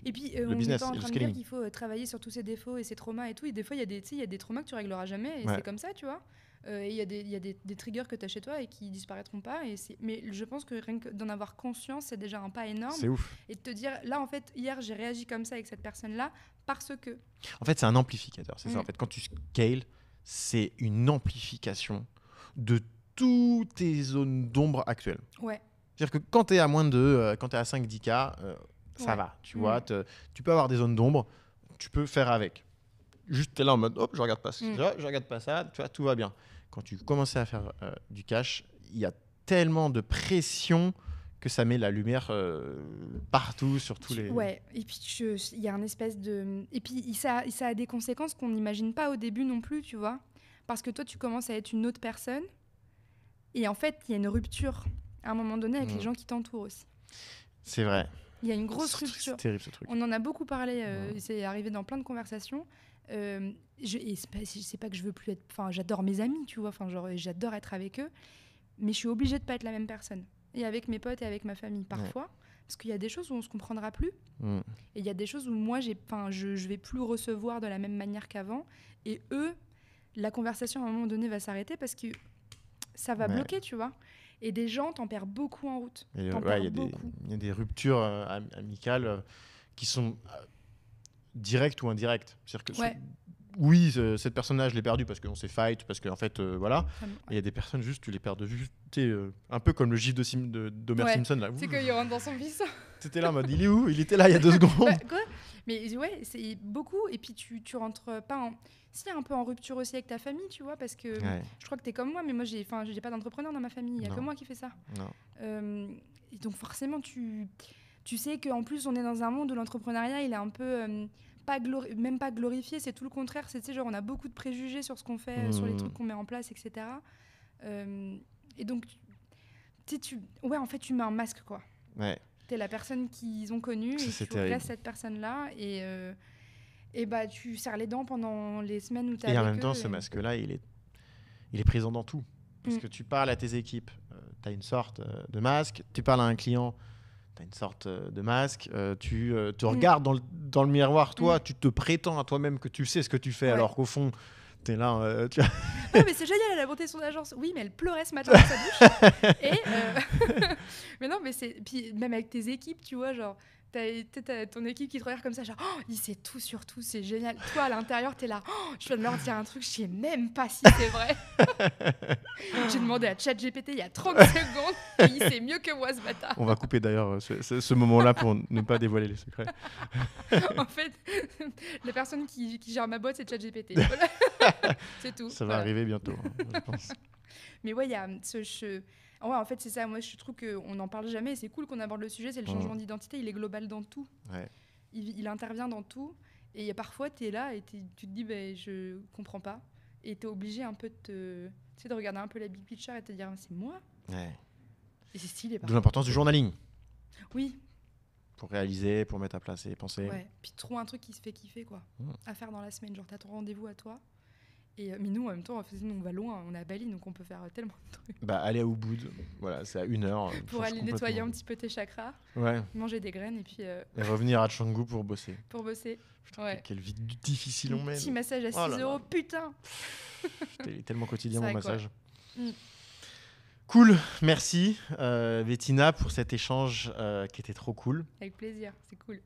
et puis, le on business n'est pas en et le train de dire scaling. qu'il faut travailler sur tous ses défauts et ses traumas et tout. Et des fois, il y a des traumas que tu régleras jamais et c'est comme ça, tu vois. Et il y a des triggers que tu as chez toi et qui disparaîtront pas. Mais je pense que rien que d'en avoir conscience, c'est déjà un pas énorme. C'est ouf. Et de te dire, là, en fait, hier, j'ai réagi comme ça avec cette personne-là parce que... En fait, c'est un amplificateur. C'est ça, en fait. Quand tu scales, c'est une amplification de toutes tes zones d'ombre actuelles. Ouais. C'est-à-dire que quand tu es à moins de... quand tu es à 5-10K, ça va. Tu vois, tu peux avoir des zones d'ombre. Tu peux faire avec. Juste, tu es là en mode, hop, je regarde pas ça, je regarde pas ça, tu vois, tout va bien. Quand tu commences à faire du cash, il y a tellement de pression que ça met la lumière partout, sur tous les... Ouais, et puis il y a un espèce de... Et puis ça a des conséquences qu'on n'imagine pas au début non plus, tu vois. Parce que toi, tu commences à être une autre personne. Et en fait, il y a une rupture à un moment donné avec les gens qui t'entourent aussi. C'est vrai. Il y a une grosse rupture. C'est terrible ce truc. On en a beaucoup parlé, c'est arrivé dans plein de conversations. Et c'est pas que je veux plus être... Enfin, j'adore mes amis, tu vois. Enfin, genre, j'adore être avec eux. Mais je suis obligée de pas être la même personne. Et avec mes potes et avec ma famille, parfois. Parce qu'il y a des choses où on se comprendra plus. Mm. Et il y a des choses où moi, je vais plus recevoir de la même manière qu'avant. Et eux, la conversation, à un moment donné, va s'arrêter parce que ça va Ouais. bloquer, tu vois. Et des gens, t'en perds beaucoup en route. Et, T'en ouais, perds il beaucoup. y a des ruptures amicales qui sont directes ou indirectes. C'est-à-dire que Ouais. oui, cette personne-là, je l'ai perdue parce qu'on s'est fight, parce qu'en fait, voilà. Vraiment. Et il y a des personnes, juste, tu les perds de vue. Un peu comme le gif d'Homer Ouais. Simpson. Là. C'est qu'il rentre dans son vice. T'étais là en mode, il est où? Il était là il y a 2 secondes. Bah, quoi. Mais ouais, c'est beaucoup. Et puis tu rentres pas en... Si, un peu en rupture aussi avec ta famille, tu vois, parce que Ouais, je crois que t'es comme moi, mais moi, j'ai pas d'entrepreneur dans ma famille. Il y a Non. que moi qui fais ça. non. Et donc forcément, tu sais qu'en plus, on est dans un monde où l'entrepreneuriat, il est un peu... même pas glorifié, c'est tout le contraire. C'est, tu sais, genre, on a beaucoup de préjugés sur ce qu'on fait, sur les trucs qu'on met en place, etc. Et donc, ouais, en fait, tu mets un masque, quoi. Ouais. T'es la personne qu'ils ont connue Ça, et c'est tu terrible. restes cette personne-là et bah tu serres les dents pendant les semaines où t'es Et avec en même temps, eux ce et- masque-là, il est présent dans tout. Parce Mm. que tu parles à tes équipes, tu as une sorte de masque. Tu parles à un client, tu as une sorte de masque. Tu te regardes dans le miroir, toi, tu te prétends à toi-même que tu sais ce que tu fais, Ouais. alors qu'au fond, tu es là. Tu vois. Ah, mais c'est génial, elle a monté son agence. Oui, mais elle pleurait ce matin dans sa douche. Et mais non, mais c'est puis même avec tes équipes, tu vois, genre t'as ton équipe qui te regarde comme ça, genre oh, il sait tout sur tout, c'est génial. Toi à l'intérieur, t'es là, oh, je viens de leur dire un truc, je sais même pas si c'est vrai. J'ai demandé à ChatGPT il y a 30 secondes et il sait mieux que moi ce bâtard. On va couper d'ailleurs ce moment-là pour ne pas dévoiler les secrets. En fait, la personne qui gère ma boîte, c'est ChatGPT. Voilà. C'est tout. Ça va Voilà. arriver bientôt, je pense. Mais ouais, il y a ouais, en fait, c'est ça. Moi, je trouve qu'on n'en parle jamais. Et c'est cool qu'on aborde le sujet. C'est le changement d'identité. Il est global dans tout. Ouais. Il intervient dans tout. Et il y a parfois, tu es là et tu te dis, ben, je comprends pas. Et tu es obligé un peu tu sais, de regarder un peu la big picture et de te dire, c'est moi. Ouais. Et c'est stylé. D'où parfois. l'importance du journaling. Oui, Pour réaliser, pour mettre à place ses pensées. ouais. Puis trouve un truc qui se fait kiffer, quoi. Mm. À faire dans la semaine. Genre, tu as ton rendez-vous à toi. Et, mais nous, en même temps, on va loin. On est à Bali, donc on peut faire tellement de trucs. Bah, aller à Ubud, voilà, c'est à 1 heure. Pour aller nettoyer un petit peu tes chakras, Ouais, manger des graines et puis et revenir à Canggu pour bosser. pour bosser. Putain, Ouais. quelle vie difficile on mène. Petit massage à 6 Oh là là. €, putain. Il est tellement quotidien C'est mon vrai, quoi. massage. Mm. Cool, merci Bettina pour cet échange qui était trop cool. Avec plaisir, c'est cool.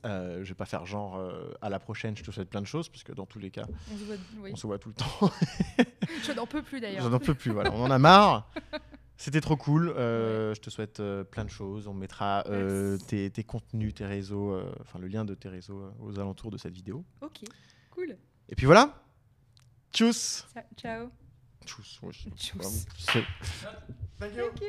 Je vais pas faire genre à la prochaine, je te souhaite plein de choses, parce que dans tous les cas, On se voit, oui. on se voit tout le temps. Je n'en peux plus d'ailleurs. J'en en peux plus, voilà, on en a marre. C'était trop cool. Je te souhaite plein de choses. On mettra Merci. tes contenus, tes réseaux, enfin le lien de tes réseaux aux alentours de cette vidéo. Ok, cool. Et puis voilà. Tchuss. Ciao. Tchuss. Ouais, Tchuss. vraiment, c'est- Thank you.